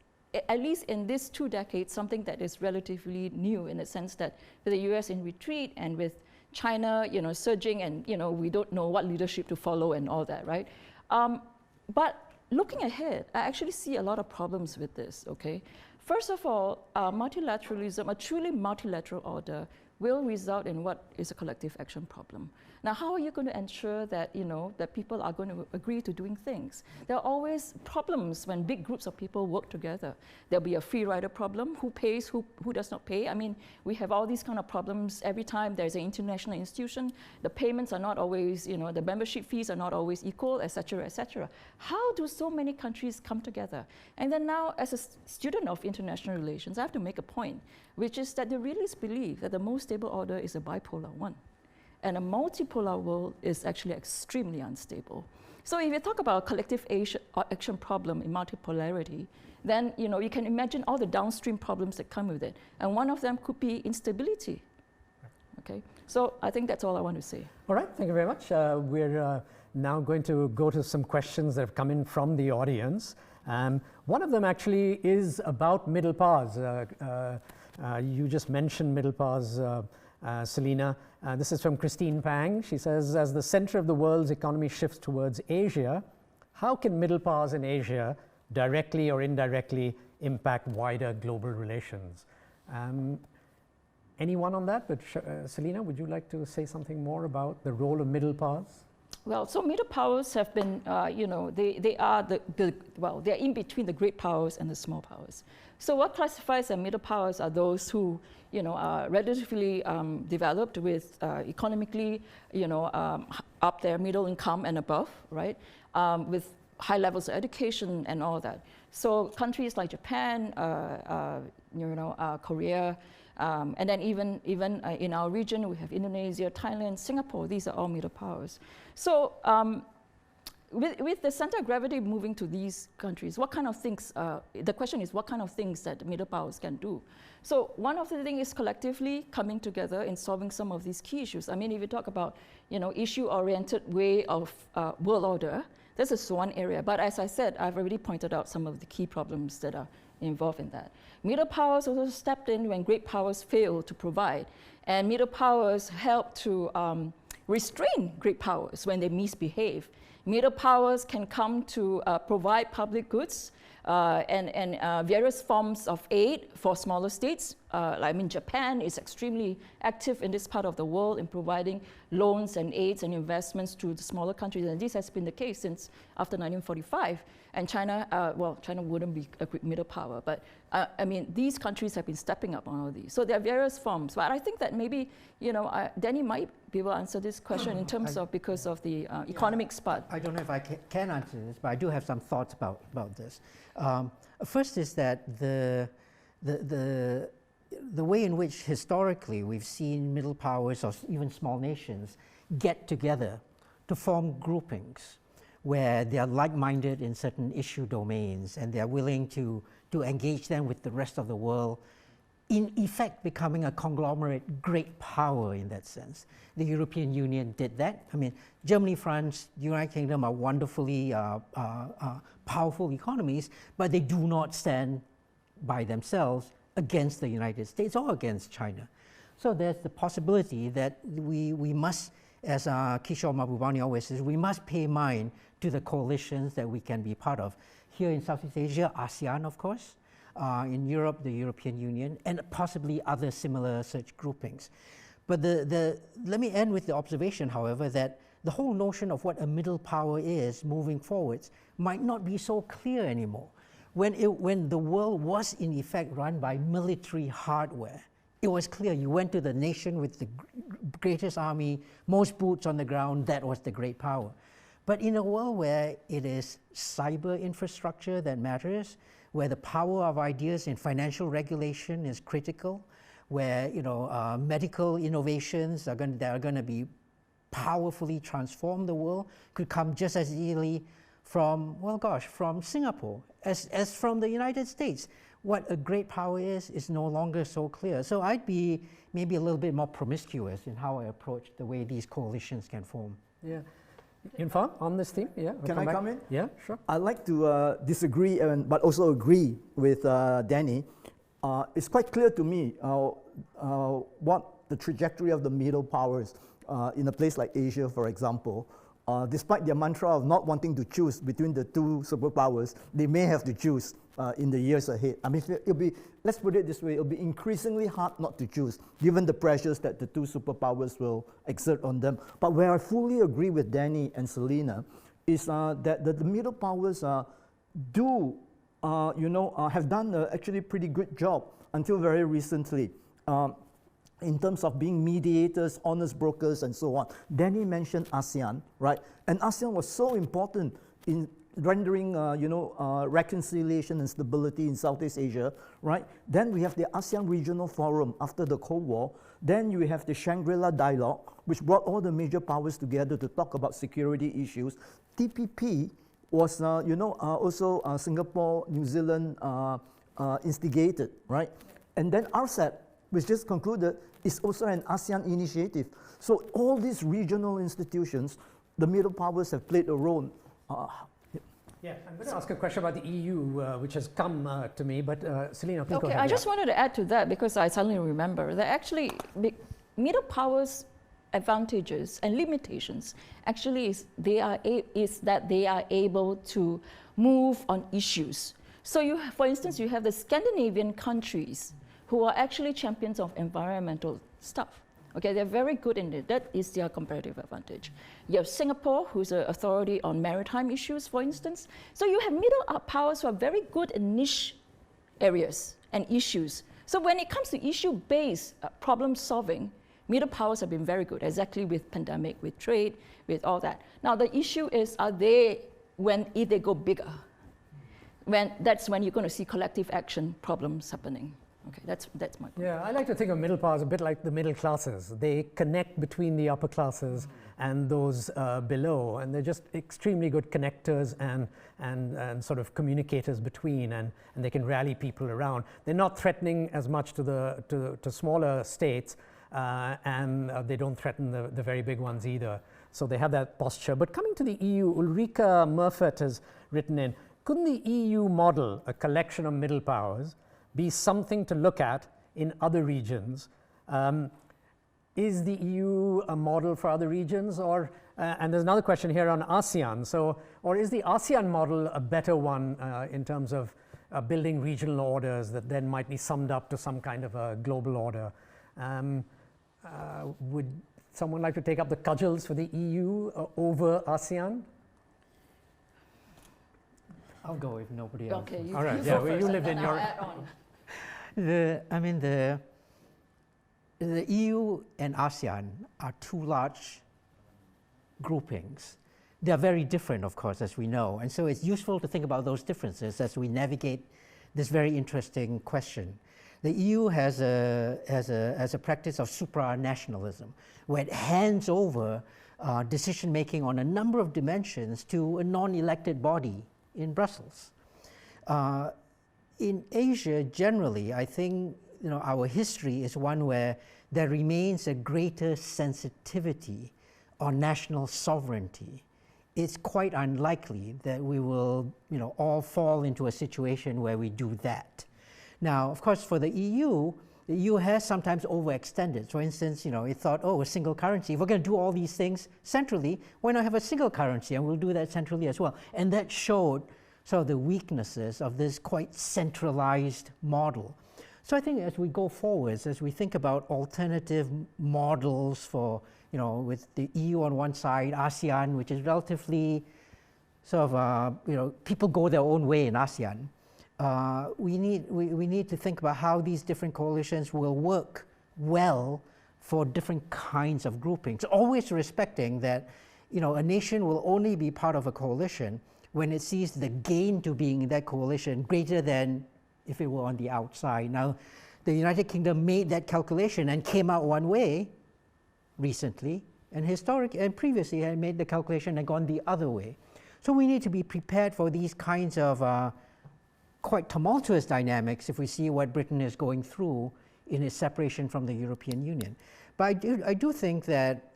at least in these 2 decades, something that is relatively new in the sense that with the US in retreat and with China, surging and, we don't know what leadership to follow and all that, right? But looking ahead, I actually see a lot of problems with this, okay? First of all, multilateralism, a truly multilateral order, will result in what is a collective action problem. Now, how are you going to ensure that, that people are going to agree to doing things? There are always problems when big groups of people work together. There'll be a free rider problem, who pays, who does not pay. I mean, we have all these kind of problems every time there's an international institution. The payments are not always, the membership fees are not always equal, et cetera, et cetera. How do so many countries come together? And then now, as a student of international relations, I have to make a point, which is that the realists believe that the most stable order is a bipolar one. And a multipolar world is actually extremely unstable. So if you talk about collective action problem in multipolarity, then you can imagine all the downstream problems that come with it. And one of them could be instability. Okay, so I think that's all I want to say. All right, thank you very much. We're now going to go to some questions that have come in from the audience. One of them actually is about middle powers. You just mentioned middle powers, Selina. This is from Christine Pang. She says, as the center of the world's economy shifts towards Asia, how can middle powers in Asia directly or indirectly impact wider global relations? Anyone on that? But Selina, would you like to say something more about the role of middle powers? Well, so middle powers have been, they are they're in between the great powers and the small powers. So what classifies as middle powers are those who, are relatively developed with economically, up there, middle income and above, right? With high levels of education and all that. So countries like Japan, Korea, and then even in our region, we have Indonesia, Thailand, Singapore. These are all middle powers. So with the center of gravity moving to these countries, what kind of things, the question is what kind of things that the middle powers can do. So one of the things is collectively coming together in solving some of these key issues. I mean, if you talk about, issue-oriented way of world order, this is one area. But as I said, I've already pointed out some of the key problems that are involved in that. Middle powers also stepped in when great powers failed to provide. And middle powers help to restrain great powers when they misbehave. Middle powers can come to provide public goods and various forms of aid for smaller states. Japan is extremely active in this part of the world in providing loans and aids and investments to the smaller countries. And this has been the case since after 1945. And China, China wouldn't be a middle power, but these countries have been stepping up on all these. So there are various forms, but I think that maybe, Danny might be able to answer this question in terms of because of the economics part. I don't know if I can answer this, but I do have some thoughts about this. First is that the way in which historically we've seen middle powers or even small nations get together to form groupings where they are like-minded in certain issue domains and they are willing to engage them with the rest of the world, in effect becoming a conglomerate great power in that sense. The European Union did that. I mean, Germany, France, United Kingdom are wonderfully powerful economies, but they do not stand by themselves against the United States or against China. So there's the possibility that we must, as Kishore Mahbubani always says, we must pay mind to the coalitions that we can be part of. Here in Southeast Asia, ASEAN, of course. In Europe, the European Union, and possibly other similar such groupings. But let me end with the observation, however, that the whole notion of what a middle power is moving forwards might not be so clear anymore. When the world was in effect run by military hardware, it was clear you went to the nation with the greatest army, most boots on the ground, that was the great power. But in a world where it is cyber infrastructure that matters, where the power of ideas in financial regulation is critical, where medical innovations that are going to be powerfully transform the world, could come just as easily from, well, gosh, from Singapore as from the United States. What a great power is no longer so clear. So I'd be maybe a little bit more promiscuous in how I approach the way these coalitions can form. Yeah. Yunfa, on this theme? Yeah. Can I come in? Yeah, sure. I'd like to disagree but also agree with Danny. It's quite clear to me what the trajectory of the middle powers in a place like Asia, for example. Despite their mantra of not wanting to choose between the two superpowers, they may have to choose in the years ahead. I mean, it'll be, let's put it this way, it'll be increasingly hard not to choose, given the pressures that the two superpowers will exert on them. But where I fully agree with Danny and Selena is that the middle powers do, have done actually pretty good job until very recently. In terms of being mediators, honest brokers, and so on. Danny mentioned ASEAN, right? And ASEAN was so important in rendering, reconciliation and stability in Southeast Asia, right? Then we have the ASEAN Regional Forum after the Cold War. Then you have the Shangri-La Dialogue, which brought all the major powers together to talk about security issues. TPP was, also Singapore, New Zealand instigated, right? And then RCEP, which just concluded, is also an ASEAN initiative. So all these regional institutions, the middle powers have played a role. Yeah, I'm going to ask a question about the EU, which has come to me, but Selena, please go ahead. I just wanted to add to that because I suddenly remember that actually middle powers' advantages and limitations actually is that they are able to move on issues. So for instance, you have the Scandinavian countries who are actually champions of environmental stuff. Okay, they're very good in it. That is their comparative advantage. You have Singapore, who's an authority on maritime issues, for instance. So you have middle powers who are very good in niche areas and issues. So when it comes to issue-based problem solving, middle powers have been very good, exactly with pandemic, with trade, with all that. Now the issue is, if they go bigger, that's when you're going to see collective action problems happening. Okay, that's my point. Yeah, I like to think of middle powers a bit like the middle classes. They connect between the upper classes and those below, and they're just extremely good connectors and sort of communicators between, and they can rally people around. They're not threatening as much to smaller states, and they don't threaten the very big ones either. So they have that posture. But coming to the EU, Ulrika Murphet has written in, couldn't the EU model a collection of middle powers be something to look at in other regions? Is the EU a model for other regions? And there's another question here on ASEAN. Or is the ASEAN model a better one in terms of building regional orders that then might be summed up to some kind of a global order? Would someone like to take up the cudgels for the EU over ASEAN? I'll go if nobody else. Okay, all right. Yeah, you lived in your. The EU and ASEAN are two large groupings. They are very different, of course, as we know, and so it's useful to think about those differences as we navigate this very interesting question. The EU has a practice of supranationalism, where it hands over decision making on a number of dimensions to a non-elected body in Brussels. In Asia generally, I think our history is one where there remains a greater sensitivity on national sovereignty. It's quite unlikely that we will all fall into a situation where we do that. Now, of course, for the EU has sometimes overextended. For instance, it thought, oh, a single currency. If we're going to do all these things centrally, why not have a single currency? And we'll do that centrally as well. And that showed sort of the weaknesses of this quite centralized model. So I think as we go forwards, as we think about alternative models for, with the EU on one side, ASEAN, which is relatively sort of, people go their own way in ASEAN. We need to think about how these different coalitions will work well for different kinds of groupings, always respecting that a nation will only be part of a coalition when it sees the gain to being in that coalition greater than if it were on the outside. Now, the United Kingdom made that calculation and came out one way recently, and previously had made the calculation and gone the other way. So we need to be prepared for these kinds of quite tumultuous dynamics if we see what Britain is going through in its separation from the European Union. But I do think that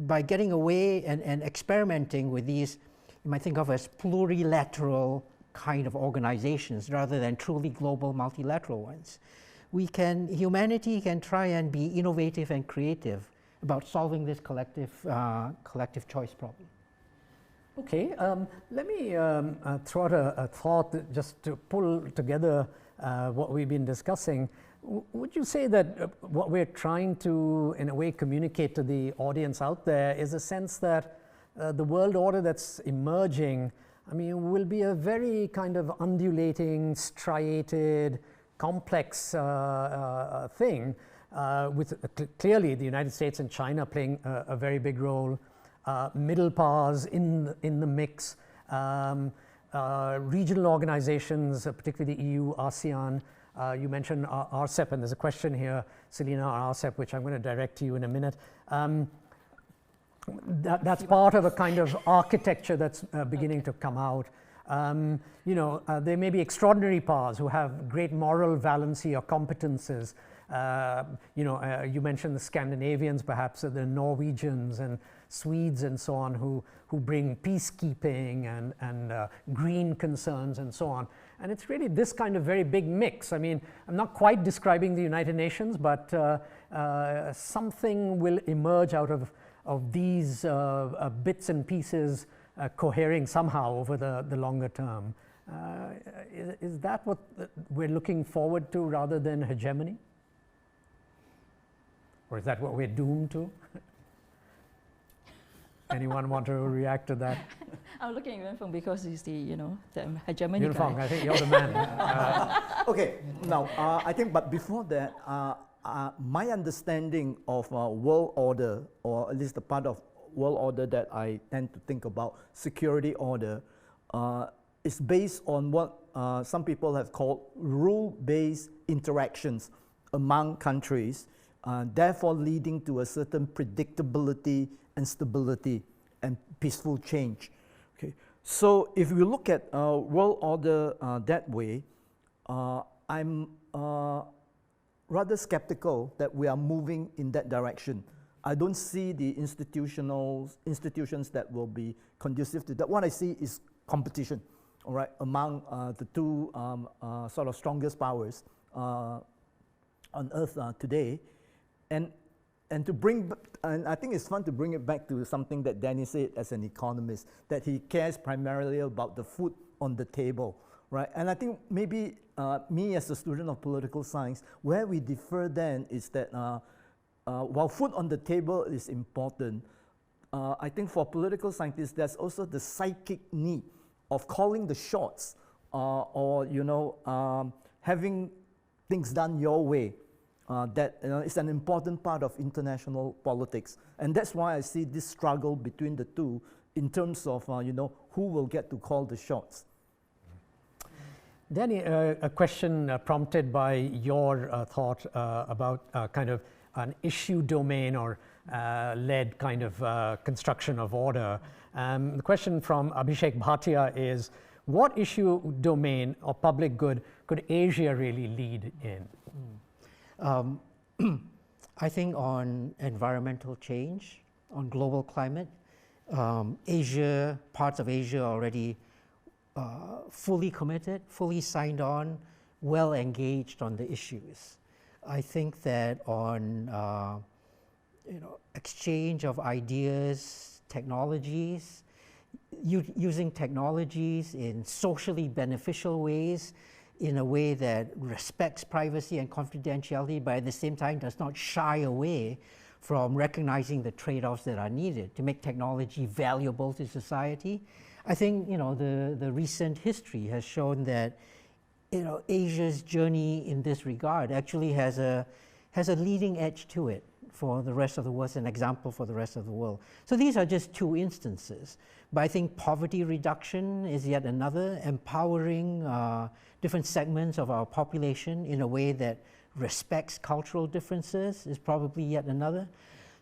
by getting away and experimenting with these, you might think of as plurilateral kind of organizations rather than truly global multilateral ones, humanity can try and be innovative and creative about solving this collective choice problem. Okay, let me throw out a thought just to pull together what we've been discussing. Would you say that what we're trying to, in a way, communicate to the audience out there is a sense that the world order that's emerging, will be a very kind of undulating, striated, complex thing, with clearly the United States and China playing a very big role, middle powers in the mix, regional organizations, particularly the EU, ASEAN. You mentioned RCEP, and there's a question here, Selina, on RCEP, which I'm going to direct to you in a minute. That's part of a kind of architecture that's beginning to come out. There may be extraordinary powers who have great moral valency or competences. You mentioned the Scandinavians, perhaps the Norwegians and Swedes and so on, who bring peacekeeping and green concerns and so on. And it's really this kind of very big mix. I'm not quite describing the United Nations, but something will emerge out of these bits and pieces cohering somehow over the longer term. Is that what we're looking forward to rather than hegemony? Or is that what we're doomed to? Anyone want to react to that? I'm looking at Yunfeng because he's the hegemony Yunfeng, guy. I think you're the man. Okay, now I think, but before that, my understanding of world order, or at least the part of world order that I tend to think about, security order, is based on what some people have called rule-based interactions among countries, therefore leading to a certain predictability and stability and peaceful change. Okay, so if we look at world order that way, I'm rather skeptical that we are moving in that direction. I don't see the institutions that will be conducive to that. What I see is competition, all right, among the two sort of strongest powers on earth today, and I think it's fun to bring it back to something that Danny said as an economist, that he cares primarily about the food on the table, right? And I think maybe me as a student of political science, where we differ then is that while food on the table is important, I think for political scientists, there's also the psychic need of calling the shots or having things done your way. That is an important part of international politics. And that's why I see this struggle between the two in terms of who will get to call the shots. Danny, a question prompted by your thought about kind of an issue domain or led kind of construction of order. The question from Abhishek Bhatia is, what issue, domain, or public good could Asia really lead in? I think on environmental change, on global climate, Asia, parts of Asia are already fully committed, fully signed on, well engaged on the issues. I think that on exchange of ideas, technologies, using technologies in socially beneficial ways, in a way that respects privacy and confidentiality, but at the same time does not shy away from recognizing the trade-offs that are needed to make technology valuable to society. I think the recent history has shown that Asia's journey in this regard actually has a leading edge to it for the rest of the world, as an example for the rest of the world. So these are just two instances. But I think poverty reduction is yet another, empowering different segments of our population in a way that respects cultural differences is probably yet another.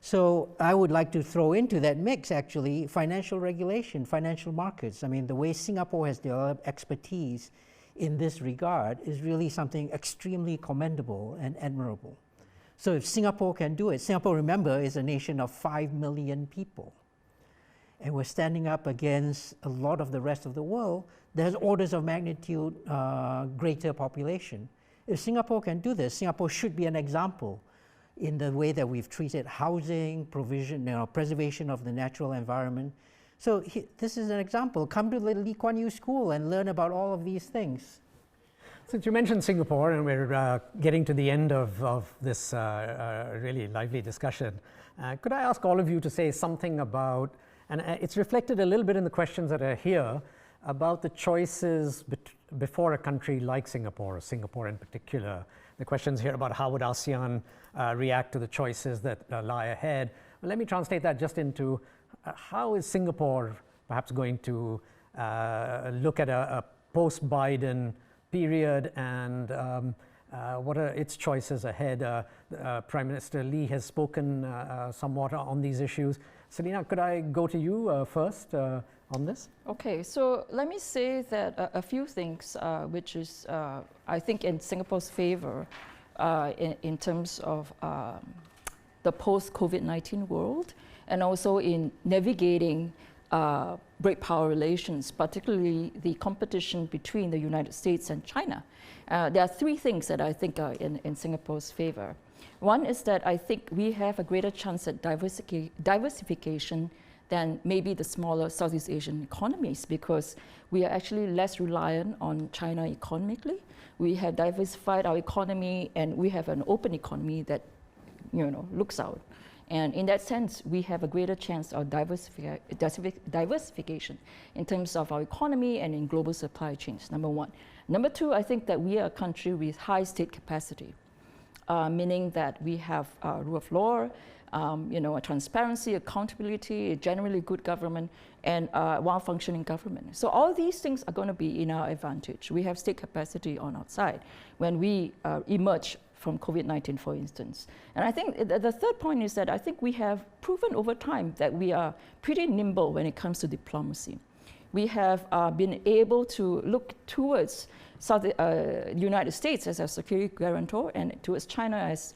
So I would like to throw into that mix actually financial regulation, financial markets. I mean, the way Singapore has developed expertise in this regard is really something extremely commendable and admirable. So if Singapore can do it, Singapore, remember, is a nation of 5 million people. And we're standing up against a lot of the rest of the world. There's orders of magnitude greater population. If Singapore can do this, Singapore should be an example in the way that we've treated housing, provision, preservation of the natural environment. So this is an example. Come to the Lee Kuan Yew School and learn about all of these things. Since you mentioned Singapore, and we're getting to the end of this really lively discussion, could I ask all of you to say something about, and it's reflected a little bit in the questions that are here, about the choices before a country like Singapore, or Singapore in particular. The questions here about how would ASEAN react to the choices that lie ahead. Well, let me translate that just into how is Singapore perhaps going to look at a post-Biden period, and what are its choices ahead? Prime Minister Lee has spoken somewhat on these issues. Selina, could I go to you first on this? Okay, so let me say that a few things which is, I think, in Singapore's favor in terms of the post-COVID-19 world, and also in navigating great power relations, particularly the competition between the United States and China. There are three things that I think are in Singapore's favor. One is that I think we have a greater chance at diversification than maybe the smaller Southeast Asian economies, because we are actually less reliant on China economically. We have diversified our economy, and we have an open economy that looks out. And in that sense, we have a greater chance of diversification in terms of our economy and in global supply chains, number one. Number two, I think that we are a country with high state capacity, meaning that we have rule of law, a transparency, accountability, a generally good government, and well-functioning government. So all these things are going to be in our advantage. We have state capacity on our side when we emerge from COVID-19, for instance. And I think the third point is that I think we have proven over time that we are pretty nimble when it comes to diplomacy. We have been able to look towards the United States as a security guarantor, and towards China as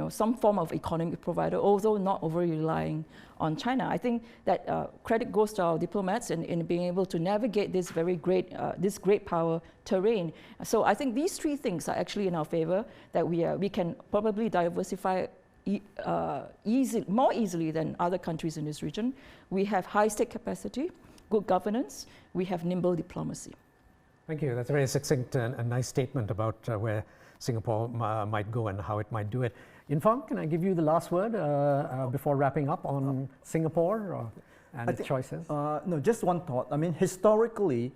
some form of economic provider, although not over relying on China. I think that credit goes to our diplomats in being able to navigate this very great, this great power terrain. So I think these three things are actually in our favor, that we can probably diversify more easily than other countries in this region. We have high state capacity, good governance, we have nimble diplomacy. Thank you. That's a very succinct and a nice statement about where Singapore might go and how it might do it. Yinfang, can I give you the last word before wrapping up on Singapore and its choices? No, just one thought. I mean, historically,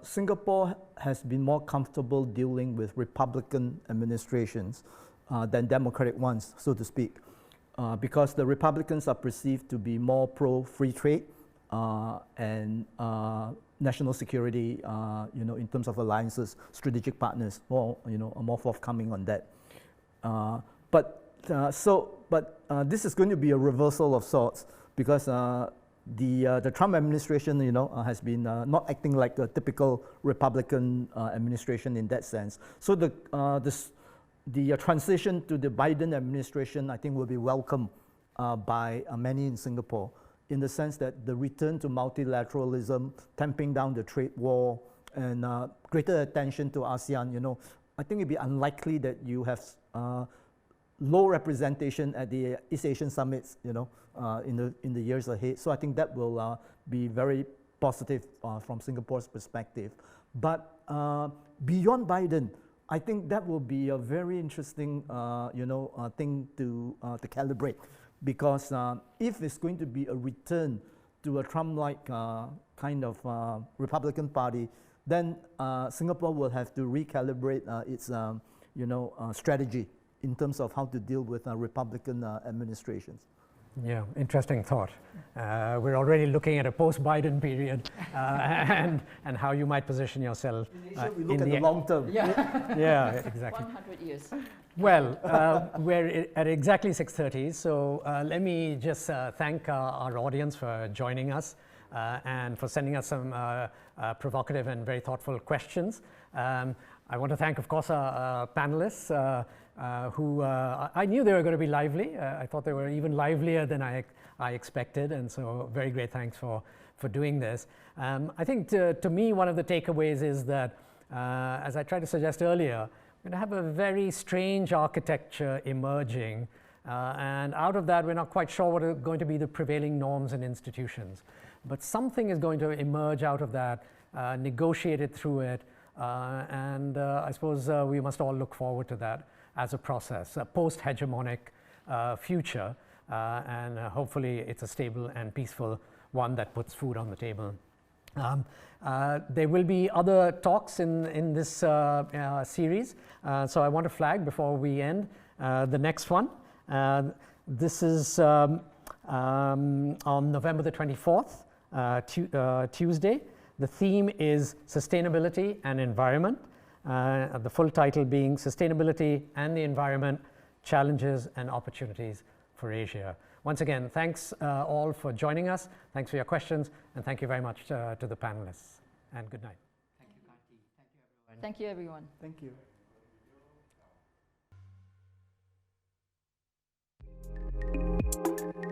Singapore has been more comfortable dealing with Republican administrations than Democratic ones, so to speak, because the Republicans are perceived to be more pro-free trade and national security, in terms of alliances, strategic partners, are more forthcoming on that. But this is going to be a reversal of sorts because the Trump administration, has been not acting like a typical Republican administration in that sense. So the transition to the Biden administration, I think, will be welcomed by many in Singapore, in the sense that the return to multilateralism, tamping down the trade war, and greater attention to ASEAN. I think it'd be unlikely that you have low representation at the East Asian summits, in the years ahead. So I think that will be very positive from Singapore's perspective. But beyond Biden, I think that will be a very interesting, thing to calibrate, because if it's going to be a return to a Trump-like kind of Republican Party, then Singapore will have to recalibrate its, strategy in terms of how to deal with Republican administrations. Yeah, interesting thought. We're already looking at a post-Biden period and how you might position yourself. We look at the long term. Yeah, yeah, exactly. 100 years. Well, we're at exactly 6:30, so let me just thank our audience for joining us and for sending us some provocative and very thoughtful questions. I want to thank, of course, our panelists who I knew they were going to be lively. I thought they were even livelier than I expected, and so very great thanks for doing this. I think to me, one of the takeaways is that, as I tried to suggest earlier, we're going to have a very strange architecture emerging, and out of that, we're not quite sure what are going to be the prevailing norms and institutions. But something is going to emerge out of that, negotiated through it, and I suppose we must all look forward to that as a process, a post-hegemonic future, and hopefully it's a stable and peaceful one that puts food on the table. There will be other talks in this series, so I want to flag before we end the next one. This is on November the 24th, Tuesday. The theme is Sustainability and Environment. The full title being Sustainability and the Environment, Challenges and Opportunities for Asia. Once again, thanks all for joining us. Thanks for your questions, and thank you very much to the panelists. And good night. Thank you, everyone. Thank you. Thank you, everyone.